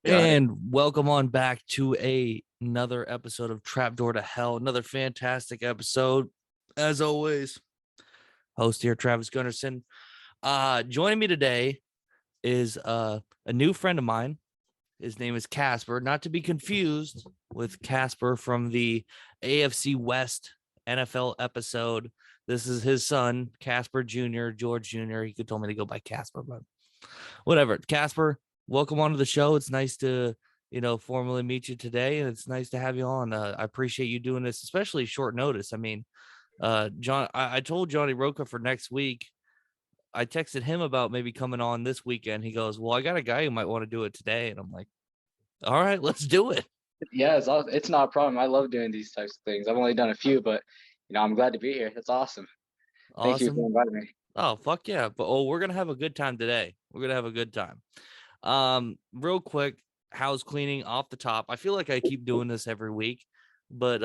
Got it. And welcome on back to another episode of Trapdoor to Hell. Another fantastic episode. As always, host here, Travis Gunnarsson. Joining me today is a new friend of mine. His name is Kasper, not to be confused with Kasper from the AFC West NFL episode. This is his son, Kasper Jr., George Jr. He could told me to go by Kasper, but whatever. Kasper, welcome onto the show. It's nice to, formally meet you today, and it's nice to have you on. I appreciate you doing this, especially short notice. I mean, I told Johnny Roca for next week. I texted him about maybe coming on this weekend. He goes, "Well, I got a guy who might want to do it today," and I'm like, "All right, let's do it." Yeah, it's not a problem. I love doing these types of things. I've only done a few, but I'm glad to be here. It's awesome. Thank you for Awesome. inviting me. Oh, fuck yeah. But we're gonna have a good time today. We're gonna have a good time. Real quick, house cleaning off the top. I feel like I keep doing this every week, but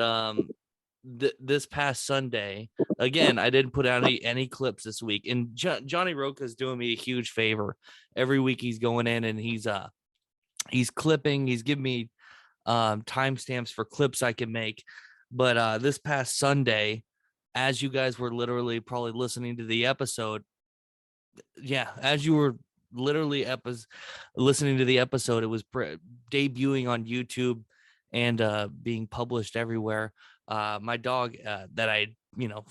this past Sunday, again, I didn't put out any clips this week, and Johnny Roca is doing me a huge favor. Every week he's going in and he's clipping, he's giving me timestamps for clips I can make. But this past Sunday, as you guys were literally probably listening to the episode, yeah, as you were literally listening to the episode, it was debuting on YouTube and being published everywhere. My dog that I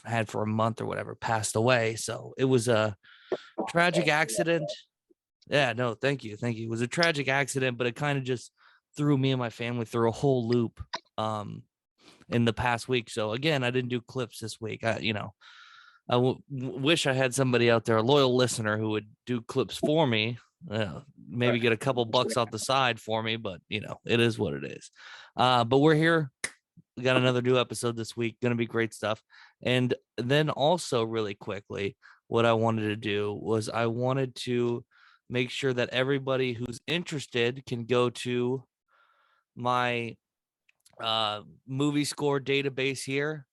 had for a month or whatever passed away, so it was a tragic accident. Yeah, no, thank you. It was a tragic accident, but it kind of just threw me and my family through a whole loop in the past week. So again, I didn't do clips this week. Wish I had somebody out there, a loyal listener, who would do clips for me. Maybe get a couple bucks off the side for me, but it is what it is. But we're here. We got another new episode this week. Going to be great stuff. And then also, really quickly, what I wanted to do was I wanted to make sure that everybody who's interested can go to my movie score database here.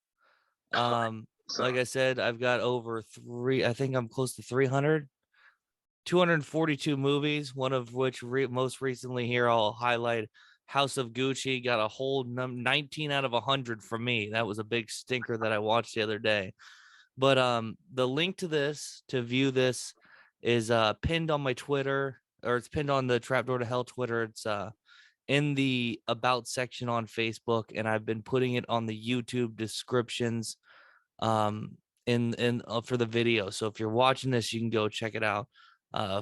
Like I said, I've got I think I'm close to 300, 242 movies, one of which most recently here I'll highlight House of Gucci. Got a whole 19 out of 100 from me. That was a big stinker that I watched the other day. But the link to this, to view this, is pinned on my Twitter, or it's pinned on the Trapdoor to Hell Twitter. It's in the About section on Facebook, and I've been putting it on the YouTube descriptions in for the video. So if you're watching this, you can go check it out.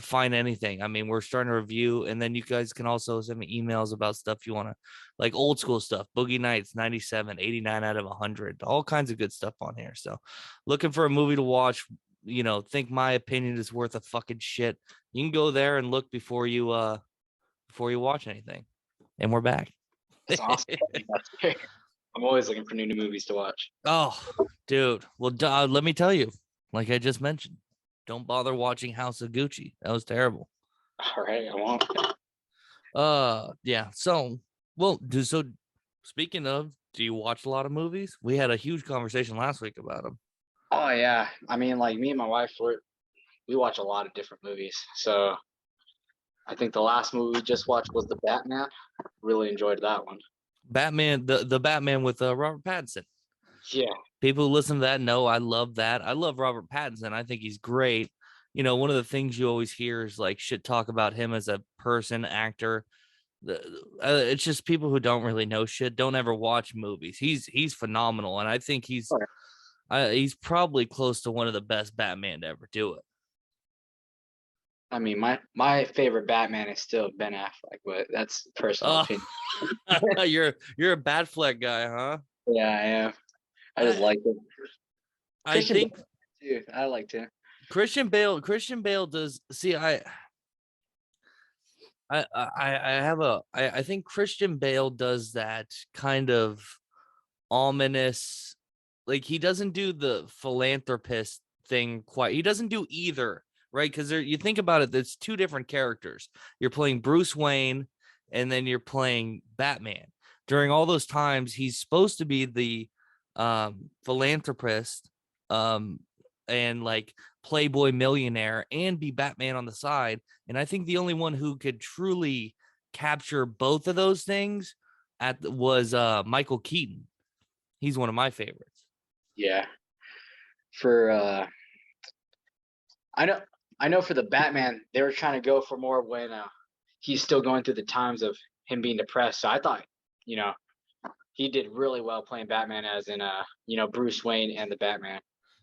Find anything. I mean, we're starting to review, and then you guys can also send me emails about stuff you want to, like old school stuff. Boogie Nights 97, 89 out of 100, all kinds of good stuff on here. So looking for a movie to watch, think my opinion is worth a fucking shit, you can go there and look before you watch anything. And we're back. That's awesome. That's great. I'm always looking for new movies to watch. Oh, dude. Well, let me tell you, like I just mentioned, don't bother watching House of Gucci. That was terrible. All right, I won't. Yeah. So, well, speaking of, do you watch a lot of movies? We had a huge conversation last week about them. Oh yeah, I mean, like me and my wife, we watch a lot of different movies. So I think the last movie we just watched was The Batman. Really enjoyed that one. Batman, the Batman with Robert Pattinson. Yeah. People who listen to that know I love that. I love Robert Pattinson. I think he's great. One of the things you always hear is like shit talk about him as a person, actor. It's just people who don't really know shit, don't ever watch movies. He's phenomenal, and I think he's probably close to one of the best Batman to ever do it. I mean, my favorite Batman is still Ben Affleck, but that's personal opinion. You're a Batfleck guy, huh? Yeah, I am. I just like it. I think too. I liked him. Christian Bale does. See, I think Christian Bale does that kind of ominous, like he doesn't do the philanthropist thing quite. He doesn't do either, right? Because you think about it, there's two different characters. You're playing Bruce Wayne, and then you're playing Batman. During all those times, he's supposed to be the philanthropist, and like playboy millionaire, and be Batman on the side. And I think the only one who could truly capture both of those things was Michael Keaton. He's one of my favorites. Yeah. For I know for the Batman, they were trying to go for more when he's still going through the times of him being depressed. So I thought, you know, he did really well playing Batman as in Bruce Wayne and the Batman.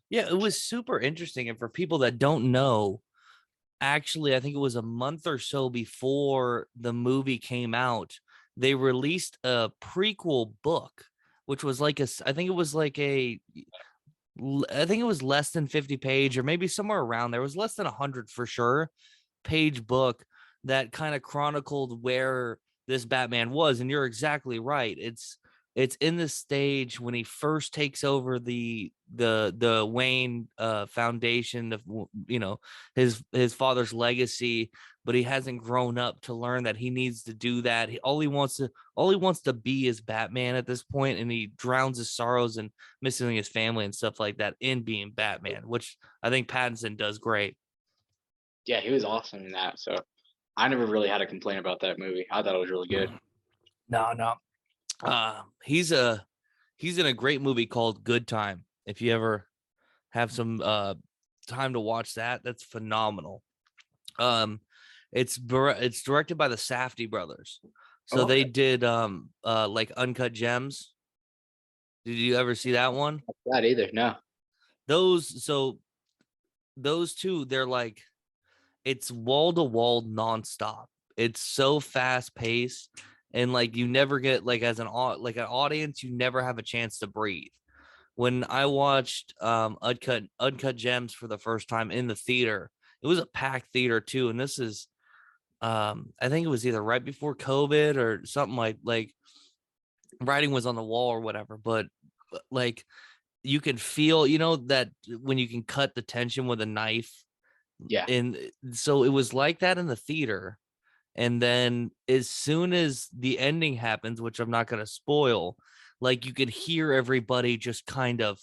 Yeah, it was super interesting. And for people that don't know, actually, I think it was a month or so before the movie came out, they released a prequel book, which was like I think it was like I think it was less than 50 page or maybe somewhere around there. It was less than 100 for sure page book that kind of chronicled where this Batman was. And you're exactly right. It's in the stage when he first takes over the Wayne foundation of, you know, his father's legacy, but he hasn't grown up to learn that he needs to do that. All he wants to be is Batman at this point, and he drowns his sorrows and missing his family and stuff like that in being Batman, which I think Pattinson does great. Yeah, he was awesome in that. So I never really had a complaint about that movie. I thought it was really good. No. He's in a great movie called Good Time. If you ever have some time to watch that, that's phenomenal. It's directed by the Safdie brothers. So they did like Uncut Gems. Did you ever see that one? Not that either. No. Those two, they're like, it's wall to wall nonstop. It's so fast paced, and like you never get like as an audience, you never have a chance to breathe. When I watched Uncut Gems for the first time in the theater, it was a packed theater too, and this is I think it was either right before COVID or something like writing was on the wall or whatever, but like you can feel, you know, that when you can cut the tension with a knife. Yeah. And so it was like that in the theater. And then as soon as the ending happens, which I'm not going to spoil, like you could hear everybody just kind of,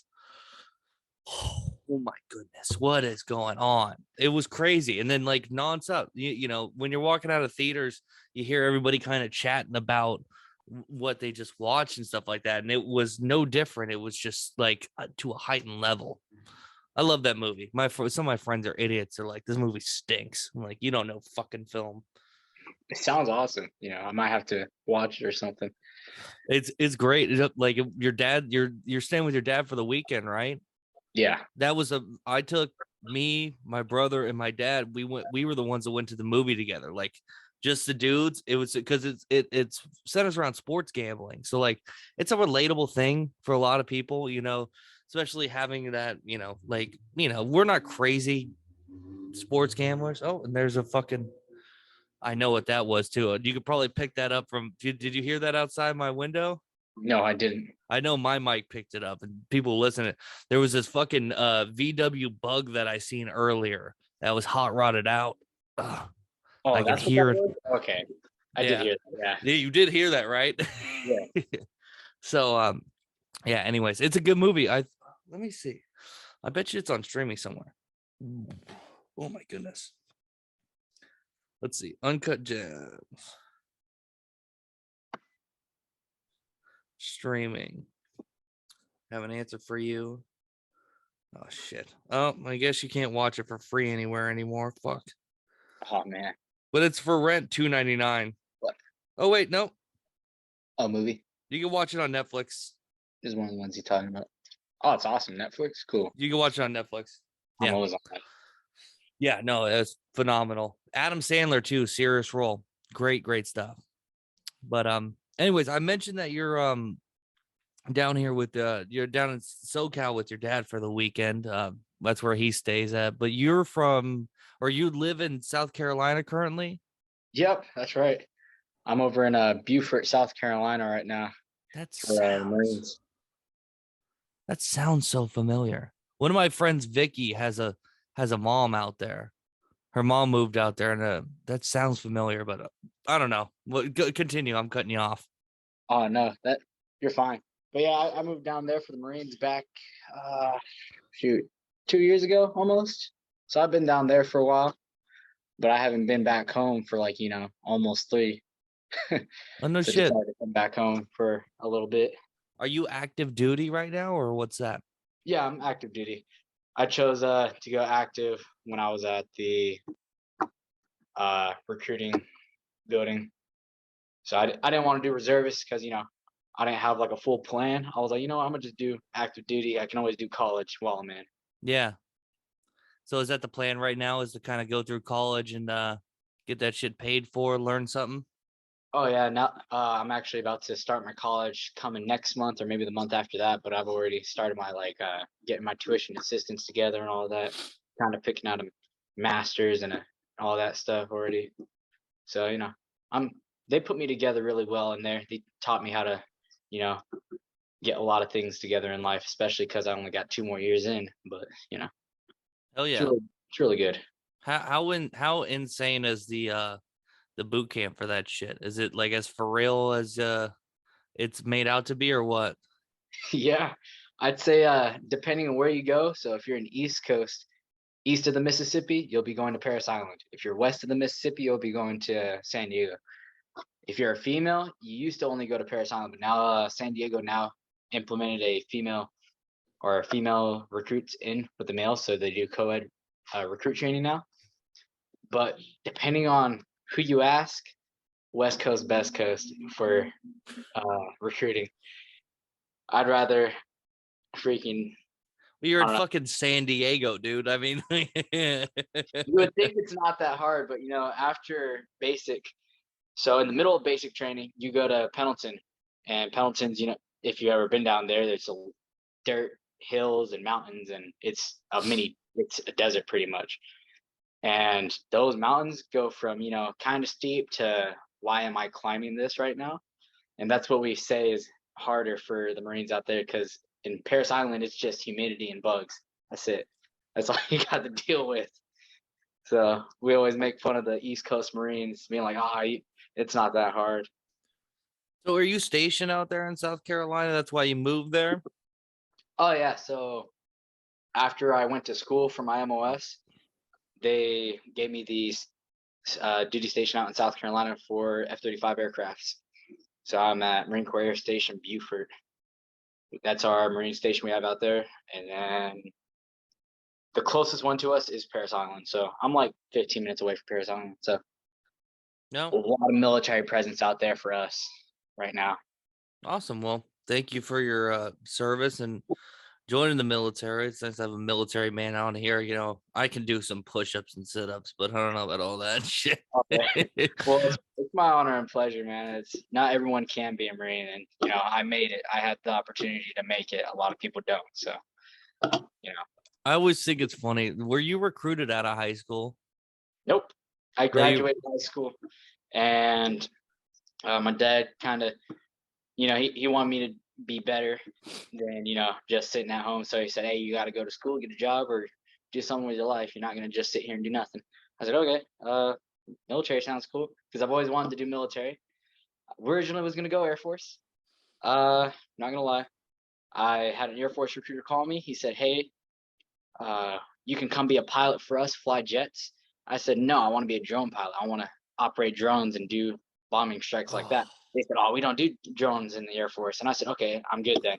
oh my goodness, what is going on? It was crazy. And then like nonstop, you know, when you're walking out of theaters, you hear everybody kind of chatting about what they just watched and stuff like that. And it was no different. It was just like to a heightened level. I love that movie. Some of my friends are idiots. They're like, this movie stinks. I'm like, you don't know fucking film. It sounds awesome. I might have to watch it or something. It's great. Like your dad, you're staying with your dad for the weekend, right? Yeah. I took me, my brother, and my dad. We were the ones that went to the movie together. Like just the dudes. It was because it's centers around sports gambling. So like it's a relatable thing for a lot of people, you know, especially having that, you know, like, you know, we're not crazy sports gamblers. Oh, and there's a fucking, I know what that was too. You could probably pick that up from, did you hear that outside my window? No, I didn't. I know my mic picked it up and people listening. There was this fucking VW bug that I seen earlier that was hot rodded out. Ugh, Oh, I could that's hear what it. that was? Okay. I did hear that. Yeah, you did hear that, right? Yeah. So yeah, anyways, it's a good movie. Let me see. I bet you it's on streaming somewhere. Oh my goodness. Let's see. Uncut Gems. Streaming. Have an answer for you. Oh shit. Oh, I guess you can't watch it for free anywhere anymore. Fuck. Oh man. But it's for rent, $2.99. What? Oh wait, no. A movie? You can watch it on Netflix. This is one of the ones you're talking about. Oh, it's awesome. Netflix? Cool. You can watch it on Netflix. I'm Yeah. always on that. Yeah, no, it's phenomenal. Adam Sandler too, serious role. Great stuff. But anyways, I mentioned that you're down here with you're down in SoCal with your dad for the weekend. That's where he stays at. But you're from, or you live in South Carolina currently? Yep, that's right. I'm over in Beaufort, South Carolina right now for Marines. That sounds so familiar. One of my friends, Vicky, has a mom out there. Her mom moved out there, and that sounds familiar, but I don't know. Well, continue. I'm cutting you off. Oh no, that you're fine. But yeah, I moved down there for the Marines back, shoot, 2 years ago almost. So I've been down there for a while, but I haven't been back home for like almost three. Oh, no So shit. decided to come back home for a little bit. Are you active duty right now, or what's that? Yeah, I'm active duty. I chose to go active when I was at the recruiting building. So I didn't want to do reservists because I didn't have like a full plan. I was like, I'm gonna just do active duty. I can always do college while I'm in. Yeah. So is that the plan right now? Is to kind of go through college and get that shit paid for, learn something? Oh yeah, now I'm actually about to start my college coming next month or maybe the month after that. But I've already started my getting my tuition assistance together and all that, kind of picking out a master's and all that stuff already. So I'm they put me together really well in there. They taught me how to, you know, get a lot of things together in life, especially because I only got 2 more years in. But Hell it's yeah. really good. How insane is the boot camp for that shit? Is it like as for real as it's made out to be, or what? Yeah, I'd say depending on where you go. So if you're in East Coast, east of the Mississippi, you'll be going to Paris Island. If you're west of the Mississippi, you'll be going to San Diego. If you're a female, you used to only go to Paris Island, but now San Diego now implemented a female recruits in with the males, so they do co-ed recruit training now. But depending on who you ask, West Coast, best coast for recruiting. I'd rather freaking Well, you're I in don't know. fucking San Diego, dude. I mean, You would think it's not that hard, but after basic, so in the middle of basic training, you go to Pendleton, and Pendleton's, if you've ever been down there, there's a dirt hills and mountains, and it's a desert pretty much. And those mountains go from, kind of steep to why am I climbing this right now? And that's what we say is harder for the Marines out there because in Paris Island, it's just humidity and bugs. That's it. That's all you got to deal with. So we always make fun of the East Coast Marines being like, it's not that hard. so are you stationed out there in South Carolina? That's why you moved there? Oh, yeah. So after I went to school for my MOS, they gave me the duty station out in South Carolina for F-35 aircrafts. So I'm at Marine Corps Air Station Beaufort. That's our Marine station we have out there. And then the closest one to us is Paris Island. So I'm like 15 minutes away from Paris Island. So No. a lot of military presence out there for us right now. Awesome. Well, thank you for your service and joining the military. It's nice to have a military man on here. I can do some push-ups and sit-ups, but I don't know about all that shit. Okay. Well, it's my honor and pleasure, man. It's not everyone can be a Marine, and I made it. I had the opportunity to make it. A lot of people don't. So, you know, I always think it's funny. Were you recruited out of high school? nope. I No, you. graduated high school, and my dad kind of, he wanted me to be better than just sitting at home. So he said, "Hey, you got to go to school, get a job, or do something with your life. You're not gonna just sit here and do nothing." I said, "Okay, military sounds cool," because I've always wanted to do military. Originally was gonna go Air Force. Not gonna lie, I had an Air Force recruiter call me. He said, "Hey, you can come be a pilot for us, fly jets." I said, "No, I want to be a drone pilot. I want to operate drones and do bombing strikes like Oh, that." They said, "Oh, we don't do drones in the Air Force." And I said, "Okay, I'm good then."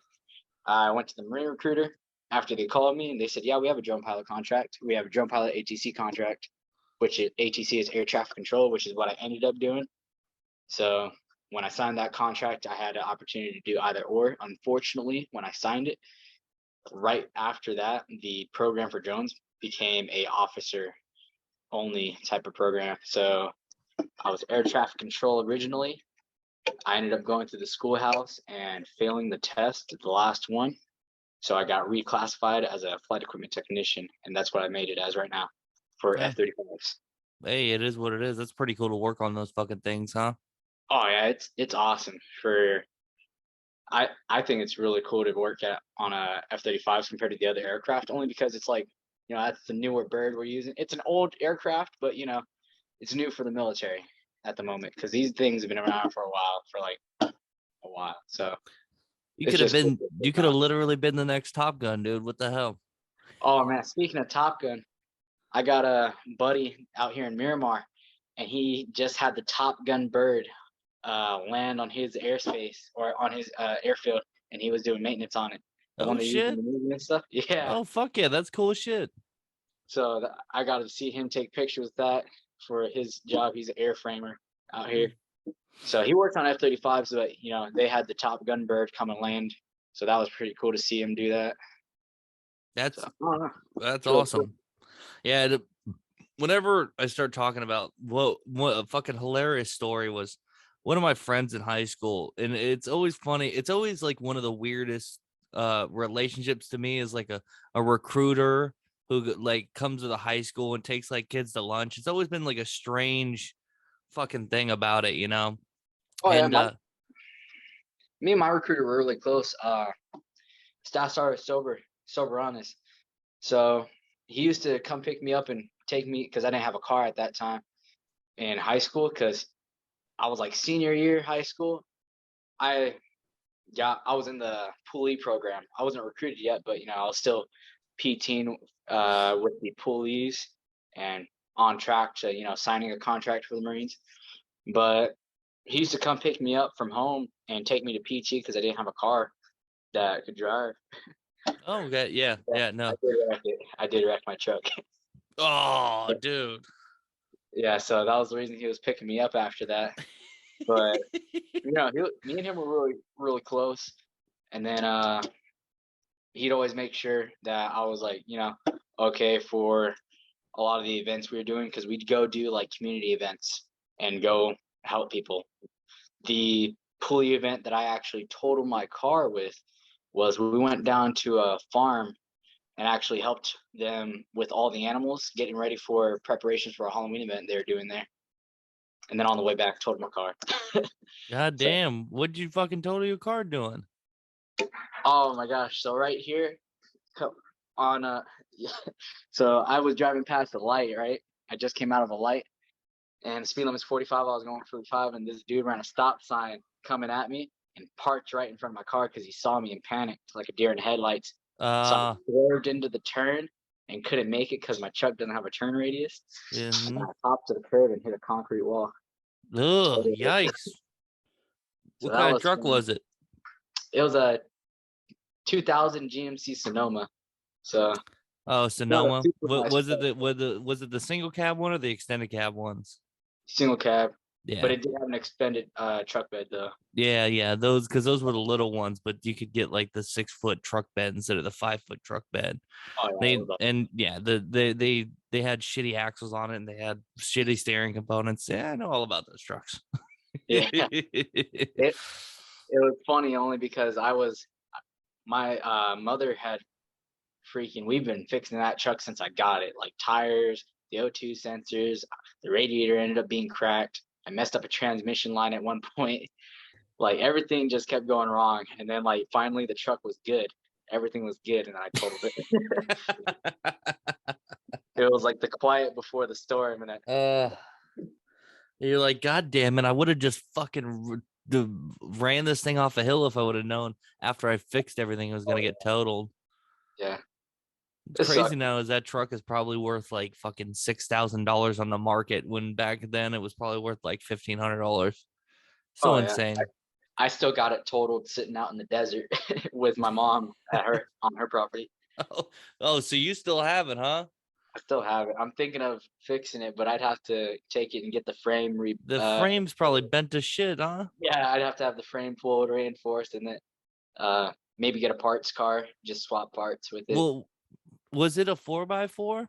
I went to the Marine recruiter after they called me and they said, "Yeah, we have a drone pilot contract. We have a drone pilot ATC contract, which is ATC is air traffic control, which is what I ended up doing." So when I signed that contract, I had an opportunity to do either or. Unfortunately, when I signed it, right after that, the program for drones became a officer only type of program. So I was air traffic control originally. I ended up going through the schoolhouse and failing the test, the last one. So I got reclassified as a flight equipment technician, and that's what I made it as right now for yeah. F-35s. Hey, it is what it is. That's pretty cool to work on those fucking things, huh? Oh yeah, it's awesome. I think it's really cool to work on a F-35s compared to the other aircraft, only because it's like that's the newer bird we're using. It's an old aircraft, but it's new for the military at the moment because these things have been around for a while, for like a while. So You it's could have just cool been. to You work could have on. literally been the next Top Gun, dude. What the hell? Oh man, speaking of Top Gun, I got a buddy out here in Miramar, and he just had the Top Gun bird land on his airspace or on his airfield, and he was doing maintenance on it. The one Oh they use in shit. the movie and stuff. Yeah. Oh fuck yeah, that's cool as shit. So I got to see him take pictures with that for his job. He's an airframer out here. So he worked on F-35s, but they had the Top Gun bird come and land. So that was pretty cool to see him do that. That's So, I don't know. that's Really awesome. Yeah, whenever I start talking about what a fucking hilarious story was, one of my friends in high school, and it's always funny. It's always like one of the weirdest relationships to me is like a recruiter who like comes to the high school and takes like kids to lunch. It's always been like a strange fucking thing about it, Oh yeah, And me and my recruiter were really close. Staff started sober honest. So he used to come pick me up and take me because I didn't have a car at that time in high school because I was like senior year high school. I was in the Pool E program. I wasn't recruited yet, but I was still PTing with the Poolies and on track to signing a contract for the Marines. But he used to come pick me up from home and take me to PT because I didn't have a car that could drive. oh yeah, no. I did wreck it. I did wreck my truck. Oh, dude. Yeah, so that was the reason he was picking me up after that. But me and him were really, really close. And then he'd always make sure that I was like, okay for a lot of the events we were doing because we'd go do like community events and go help people. The pulley event that I actually totaled my car with was we went down to a farm and actually helped them with all the animals getting ready for preparations for a Halloween event they were doing there. And then on the way back, totaled my car. God So, damn. What'd you fucking total your car doing? oh my gosh. So right here on yeah. So I was driving past the light, right? I just came out of a light and the speed limit's 45. I was going 45 and this dude ran a stop sign coming at me and parked right in front of my car because he saw me and panicked like a deer in headlights. So I swerved into the turn and couldn't make it because my truck doesn't have a turn radius. And I popped to the curb and hit a concrete wall. Ugh, yikes. So What that kind of was truck fun. was it? It was a 2000 GMC Sonoma. So Oh, not a Sonoma. super What nice was it? truck. Was it the single cab one or the extended cab ones? Single cab, but Yeah, it did have an expanded truck bed though. yeah. Those because those were the little ones, but you could get like the 6-foot truck bed instead of the 5-foot truck bed. Oh yeah, it They was a, and yeah, they had shitty axles on it and they had shitty steering components. Yeah, I know all about those trucks. yeah. It was funny only because my mother had we've been fixing that truck since I got it. Like tires, the O2 sensors, the radiator ended up being cracked. I messed up a transmission line at one point. Like everything just kept going wrong. And then like finally the truck was good. Everything was good and I totaled it. It was like the quiet before the storm and You're like, God damn it! I would have just fucking ran this thing off a hill if I would have known after I fixed everything it was gonna get totaled. yeah. It's It crazy sucked. now is that truck is probably worth like fucking $6,000 on the market when back then it was probably worth like $1,500. So Oh yeah. insane. I still got it totaled sitting out in the desert with my mom on her property. Oh, so you still have it, huh? I still have it. I'm thinking of fixing it, but I'd have to take it and get the frame The frame's probably bent to shit, huh? yeah, I'd have to have the frame pulled, reinforced, and then maybe get a parts car, just swap parts with it. Well, was it a 4x4?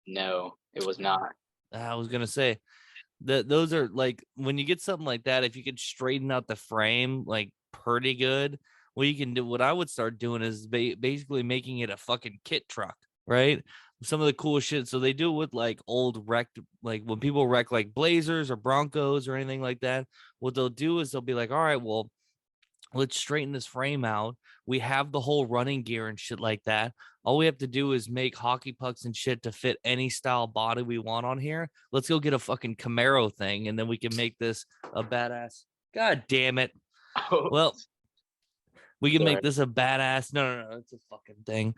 No, it was not. I was gonna say that those are like when you get something like that, if you could straighten out the frame like pretty good, what you can do, what I would start doing is basically making it a fucking kit truck, right? Some of the cool shit. So they do it with like old wrecked, like when people wreck like Blazers or Broncos or anything like that, what they'll do is they'll be like, all right, well, let's straighten this frame out. We have the whole running gear and shit like that. All we have to do is make hockey pucks and shit to fit any style body we want on here. Let's go get a fucking Camaro thing, and then we can make this a badass. God damn it. Oh, Well, we can make sorry. this a badass. No, it's a fucking thing.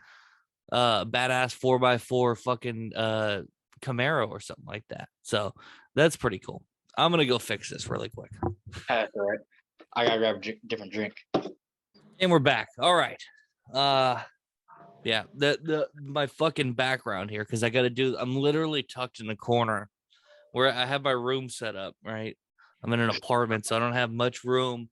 Badass 4x4 fucking Camaro or something like that. So that's pretty cool. I'm gonna go fix this really quick. That's all right. I gotta grab a different drink. And we're back. All right. Yeah, my fucking background here, because I'm literally tucked in the corner where I have my room set up, right? I'm in an apartment, so I don't have much room,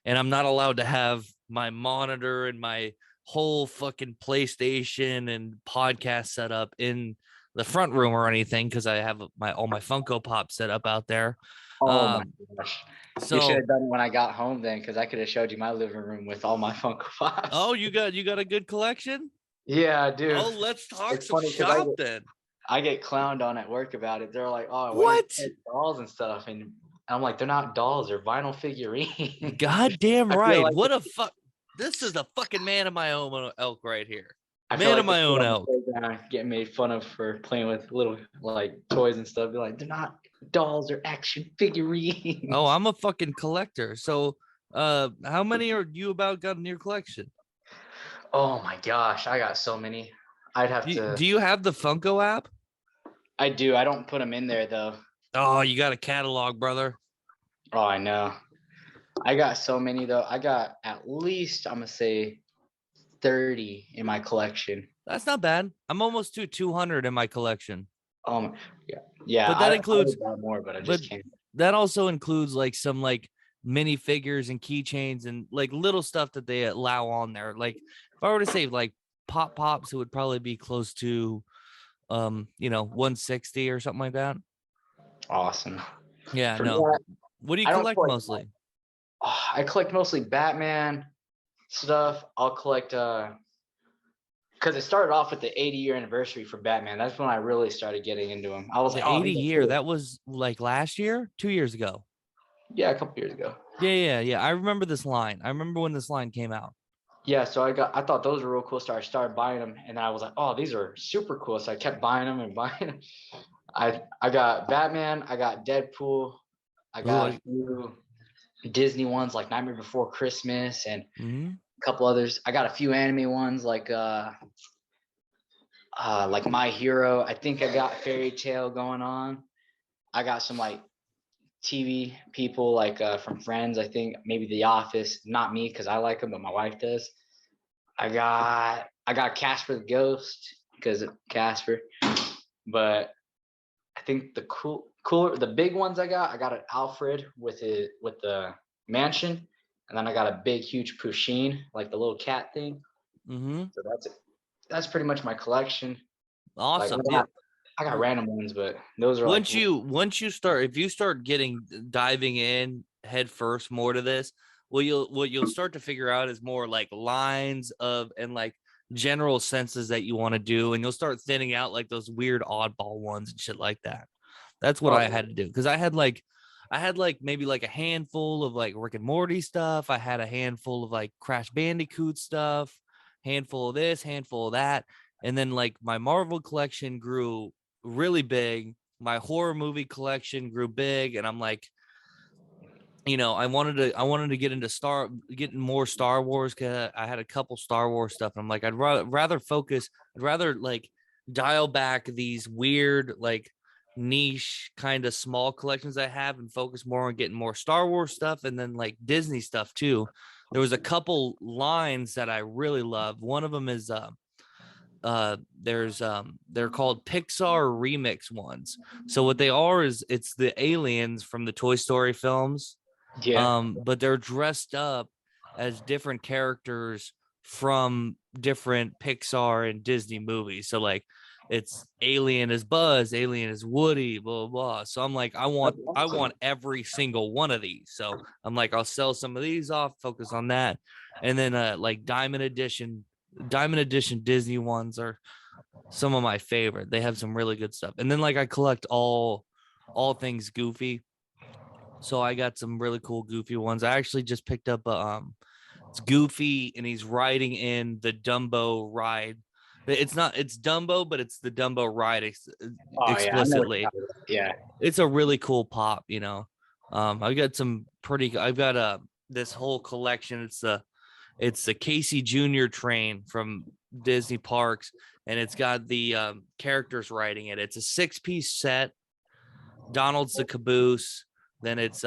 and I'm not allowed to have my monitor and my whole fucking PlayStation and podcast set up in the front room or anything, because I have all my Funko Pop set up out there. Oh my gosh. You should So have done it when I got home then, because I could have showed you my living room with all my Funko Pops. you got a good collection? Yeah, I do. Oh, let's talk It's some funny 'cause shop then. I get clowned on at work about it. They're like, "Oh, why What? do you play dolls and stuff?" And I'm like, "They're not dolls. They're vinyl figurines." Goddamn I feel right. like What a fuck. This is a fucking man of my own elk right here. I feel Man like of my the kid own on the elk. playground getting made fun of for playing with little like toys and stuff. Be like, "They're not dolls. They're action figurines." Oh, I'm a fucking collector. So, how many are you about got in your collection? Oh my gosh, I got so many. I'd have to. Do you have the Funko app? I do. I don't put them in there though. Oh, you got a catalog, brother. Oh, I know. I got so many though. I got at least, I'm gonna say, 30 in my collection. That's not bad. I'm almost to 200 in my collection. Yeah, yeah. But that I includes, would buy more, but I but just can't. that also includes like some like mini figures and keychains and like little stuff that they allow on there. Like if I were to say like pops, it would probably be close to 160 or something like that. Awesome. Yeah, For me, no. What do you I don't collect mostly? I collect mostly Batman stuff. I'll collect because it started off with the 80-year anniversary for Batman. That's when I really started getting into him. I was The like, oh, 80 these are year, cool. that was like last year, 2 years ago. Yeah, a couple years ago. Yeah. I remember this line. I remember when this line came out. Yeah, so I thought those were real cool. So I started buying them, and then I was like, oh, these are super cool. So I kept buying them and buying them. I got Batman, I got Deadpool, I got a few Disney ones like Nightmare Before Christmas and a couple others. I got a few anime ones like My Hero. I think I got Fairy Tale going on. I got some like TV people like from Friends. I think maybe The Office. Not me because I like them, but my wife does. I got Casper the Ghost because of Casper. But I think the cooler the big ones I got an Alfred with the mansion, and then I got a big huge Pusheen, like the little cat thing. So that's pretty much my collection. Awesome. Like I got random ones, but those are Once you start, if you start diving in head first more to this, what you'll start to figure out is more like lines of and like general senses that you want to do, and you'll start thinning out like those weird oddball ones and shit like that. That's what I had to do because I had like maybe like a handful of like Rick and Morty stuff. I had a handful of like Crash Bandicoot stuff, handful of this, handful of that, and then like my Marvel collection grew really big. My horror movie collection grew big, and I'm like, I wanted to get into getting more Star Wars because I had a couple Star Wars stuff. And I'm like, I'd rather like dial back these weird like niche kind of small collections I have and focus more on getting more Star Wars stuff and then like Disney stuff too. There was a couple lines that I really love. One of them is they're called Pixar remix ones. So what they are is it's the aliens from the Toy Story films. Yeah. But they're dressed up as different characters from different Pixar and Disney movies. So like it's Alien is Buzz, Alien is Woody, blah, blah, blah. So I'm like, I want every single one of these. So I'm like, I'll sell some of these off, focus on that. And then like Diamond Edition Disney ones are some of my favorite. They have some really good stuff. And then like I collect all things Goofy. So I got some really cool Goofy ones. I actually just picked up it's Goofy and he's riding in the Dumbo ride. It's Dumbo, but it's the Dumbo ride explicitly. Yeah. It's a really cool pop, I've got this whole collection. It's the Casey Jr. train from Disney parks, and it's got the characters riding it. It's a 6-piece set. Donald's the caboose. Then it's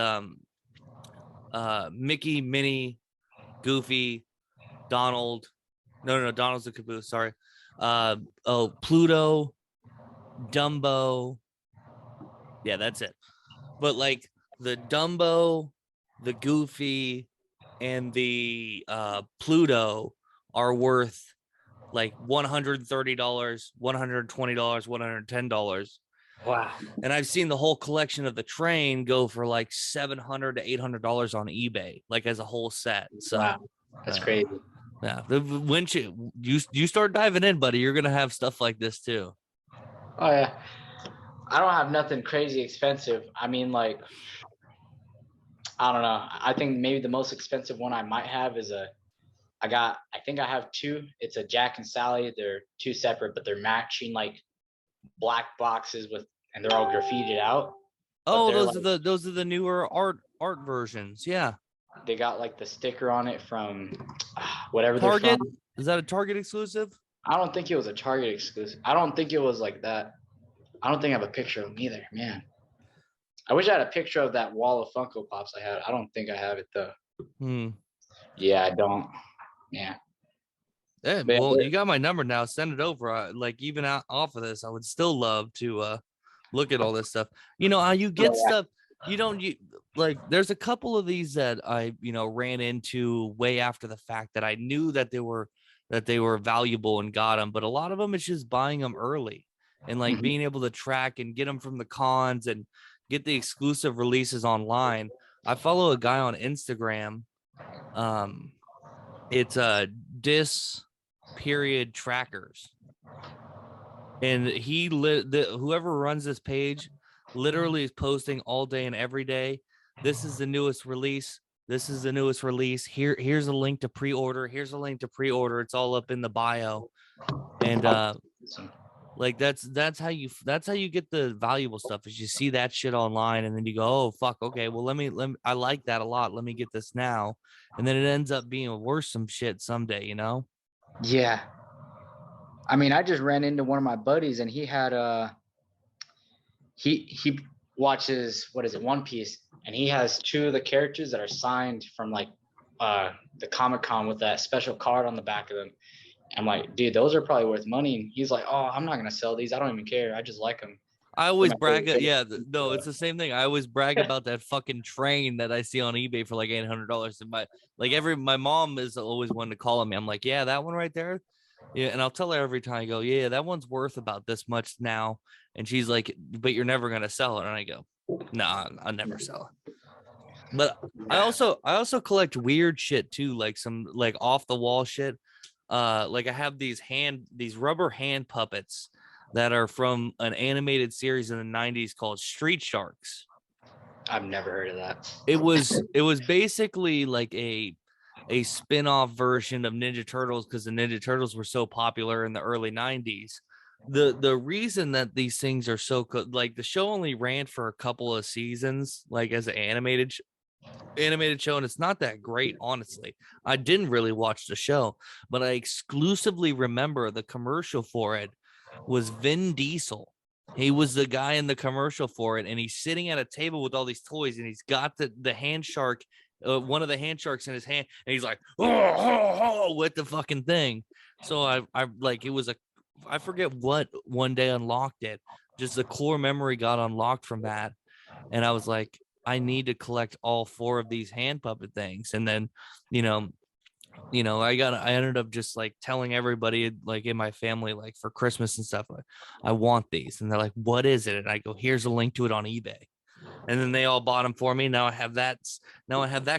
Mickey, Minnie, Goofy, Donald. No, Donald's the caboose. Sorry. Pluto, Dumbo. Yeah, that's it. But like the Dumbo, the Goofy, and the Pluto are worth like $130, $120, $110. Wow. And I've seen the whole collection of the train go for like $700 to $800 on eBay, like as a whole set. So Wow. That's crazy. yeah, when you start diving in, buddy, you're gonna have stuff like this too. Oh yeah. I don't have nothing crazy expensive. I mean, like, I don't know. I think maybe the most expensive one I might have is I think I have two. It's a Jack and Sally. They're two separate, but they're matching like black boxes and they're all graffitied out. Oh, those are the newer art versions. Yeah. They got like the sticker on it from whatever Target. they're from. Is that a Target exclusive? I don't think it was a Target exclusive. I don't think it was like that. I don't think I have a picture of them either, man. I wish I had a picture of that wall of Funko Pops I had. I don't think I have it though. Yeah, I don't. Yeah. Yeah, well, you got my number now. Send it over. Like even off of this, I would still love to look at all this stuff. You know how you get stuff. You like. There's a couple of these that I ran into way after the fact that I knew that they were valuable and got them, but a lot of them it's just buying them early and like being able to track and get them from the cons and get the exclusive releases online. I follow a guy on Instagram. It's period trackers, and whoever runs this page literally is posting all day and every day. This is the newest release. This is the newest release. Here's a link to pre-order. Here's a link to pre-order. It's all up in the bio. And like that's how you get the valuable stuff is you see that shit online and then you go, oh fuck, okay, well let me I like that a lot. Let me get this now. And then it ends up being worse some shit someday, Yeah. I mean, I just ran into one of my buddies and he had he watches, what is it, One Piece, and he has two of the characters that are signed from like the Comic-Con with that special card on the back of them. I'm like, dude, those are probably worth money. And he's like, oh, I'm not gonna sell these. I don't even care. I just like them. I always brag. Yeah, no, it's the same thing. I always brag about that fucking train that I see on eBay for like $800. And my mom is always one to call me. I'm like, yeah, that one right there. Yeah, and I'll tell her every time I go, yeah, that one's worth about this much now. And she's like, but you're never gonna sell it. And I go, nah, I'll never sell it. But I also collect weird shit too, like some like off the wall shit. Like I have these rubber hand puppets that are from an animated series in the 90s called Street Sharks. I've never heard of that. It was basically like a spin-off version of Ninja Turtles because the Ninja Turtles were so popular in the early 90s. The reason that these things are so like the show only ran for a couple of seasons, like as an animated show, and it's not that great, honestly. I didn't really watch the show, but I exclusively remember the commercial for it was Vin Diesel. He was the guy in the commercial for it, and he's sitting at a table with all these toys, and he's got the hand shark, one of the hand sharks in his hand, and he's like, oh, with the fucking thing. So I like, it was I forget what one day unlocked it. Just the core memory got unlocked from that, and I was like, I need to collect all 4 of these hand puppet things. And then, I ended up just like telling everybody like in my family, like for Christmas and stuff, like, I want these. And they're like, what is it? And I go, here's a link to it on eBay. And then they all bought them for me. Now I have that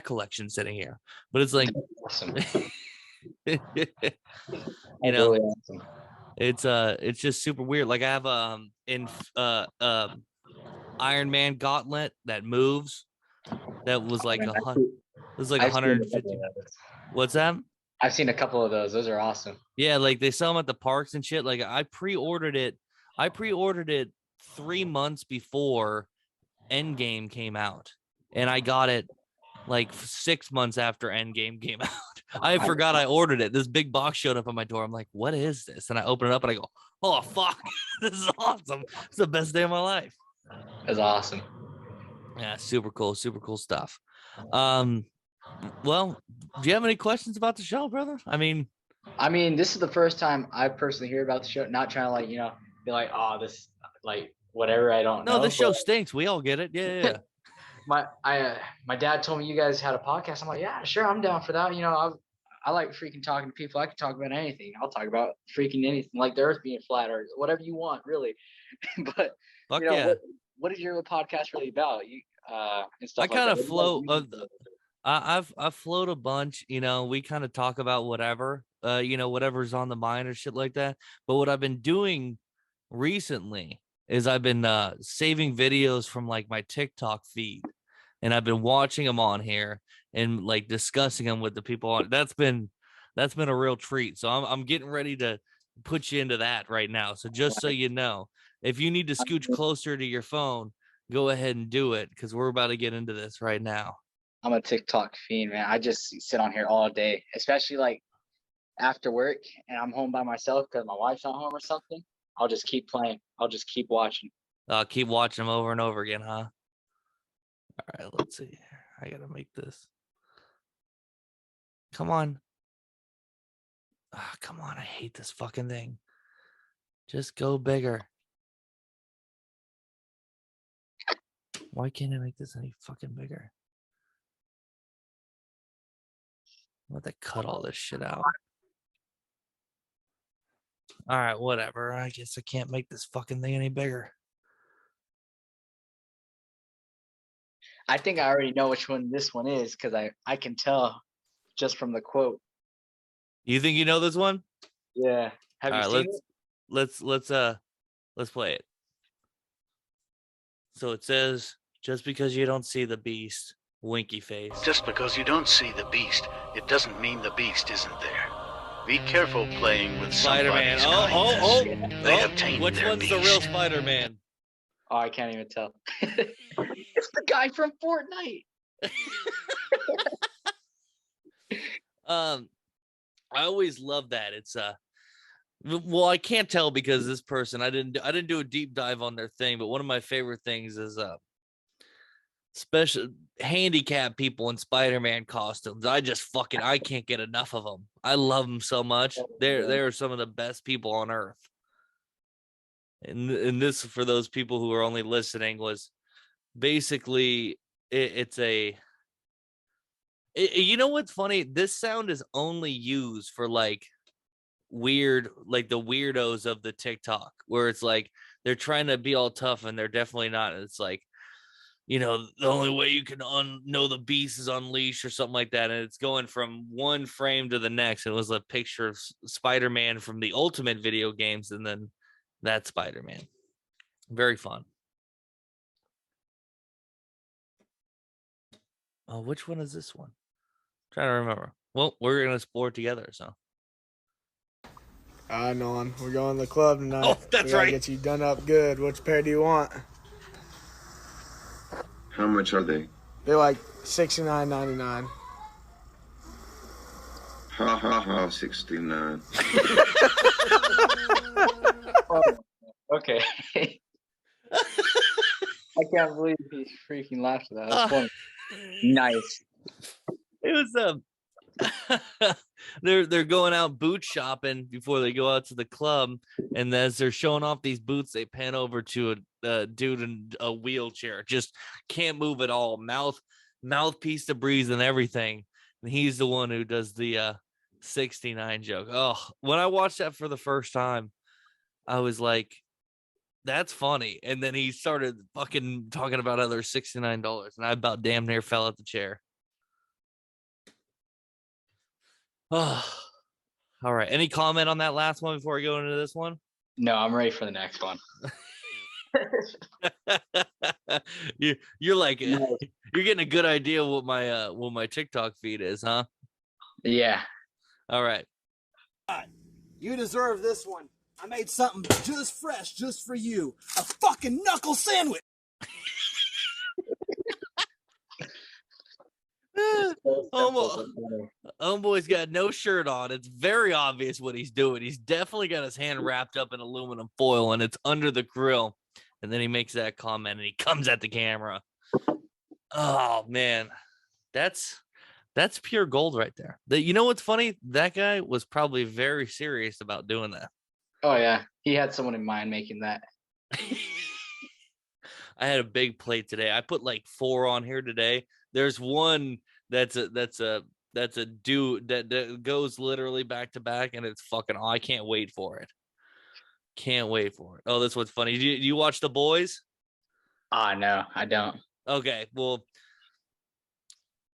collection sitting here, but it's like, awesome. Really awesome. It's just super weird. Like I have Iron Man gauntlet that moves. That was like like 150. What's that? I've seen a couple of those. Those are awesome. Yeah, like they sell them at the parks and shit. Like I pre-ordered it 3 months before Endgame came out, and I got it like 6 months after Endgame came out. I forgot I ordered it. This big box showed up on my door. I'm like, what is this? And I open it up and I go, oh fuck, this is awesome. It's the best day of my life. That's awesome. Yeah, super cool stuff. Well, do you have any questions about the show, brother? I mean, this is the first time I personally hear about the show. Not trying to like, be like, oh, this like whatever. I don't no, know. this show stinks. We all get it. Yeah. My dad told me you guys had a podcast. I'm like, yeah, sure, I'm down for that. I like freaking talking to people. I can talk about anything. I'll talk about freaking anything, like the Earth being flat or whatever you want, really. But Fuck yeah. what is your podcast really about? And stuff I like kind that. of float. I've float a bunch. We kind of talk about whatever, whatever's on the mind or shit like that. But what I've been doing recently is I've been saving videos from like my TikTok feed, and I've been watching them on here and like discussing them with the people on. That's been a real treat. So I'm getting ready to put you into that right now. So just so you know, if you need to scooch closer to your phone, go ahead and do it, because we're about to get into this right now. I'm a TikTok fiend, man. I just sit on here all day, especially like after work and I'm home by myself because my wife's not home or something. I'll just keep playing. I'll just keep watching. Keep watching them over and over again, huh? All right, let's see. I gotta make this. Come on. Come on. I hate this fucking thing. Just go bigger. Why can't I make this any fucking bigger? I'm about to cut all this shit out. All right, whatever. I guess I can't make this fucking thing any bigger. I think I already know which one this one is because I can tell just from the quote. You think you know this one? Yeah. Have you seen it? Let's play it. So it says, just because you don't see the beast, winky face. Just because you don't see the beast, it doesn't mean the beast isn't there. Be careful playing with Spider-Man. Spider-Man. They obtained Which their one's beast. the real Spider-Man? Oh, I can't even tell. It's the guy from Fortnite. I always love that. It's well, I can't tell because this person, I didn't do a deep dive on their thing, but one of my favorite things is special handicapped people in Spider-Man costumes. I can't get enough of them. I love them so much. They're some of the best people on earth. And this, for those people who are only listening, was basically you know what's funny? This sound is only used for like weird, like the weirdos of the TikTok, where it's like they're trying to be all tough and they're definitely not. It's like, the only way you can know the beast is unleashed or something like that. And it's going from one frame to the next. It was a picture of Spider-Man from the Ultimate video games, and then that Spider-Man. Very fun. Oh, which one is this one? I'm trying to remember. Well, we're gonna explore it together, so. Nolan, we're going to the club tonight. Oh, that's we gotta right. Get you done up good. Which pair do you want? How much are they? They're like $69.99. Ha ha ha, 69. Oh, okay. I can't believe he freaking laughed at that. That's funny. Nice. It was they're going out boot shopping before they go out to the club, and as they're showing off these boots, they pan over to a dude in a wheelchair, just can't move at all, mouthpiece to breathe and everything, and he's the one who does the 69 joke. Oh, when I watched that for the first time, I was like, that's funny. And then he started fucking talking about other $69, and I about damn near fell out the chair. Oh, all right. Any comment on that last one before we go into this one? No, I'm ready for the next one. You're like, you're getting a good idea what my TikTok feed is, huh? Yeah. All right. You deserve this one. I made something just fresh just for you. A fucking knuckle sandwich. Homeboy's got no shirt on. It's very obvious what he's doing. He's definitely got his hand wrapped up in aluminum foil, and it's under the grill. And then he makes that comment, and he comes at the camera. Oh man, that's pure gold right there. You know what's funny? That guy was probably very serious about doing that. Oh yeah, he had someone in mind making that. I had a big plate today. I put like 4 on here today. There's one that's a dude that goes literally back to back, and it's fucking. I can't wait for it. Can't wait for it. Oh, this one's funny. Do you watch The Boys? No, I don't. Okay, well,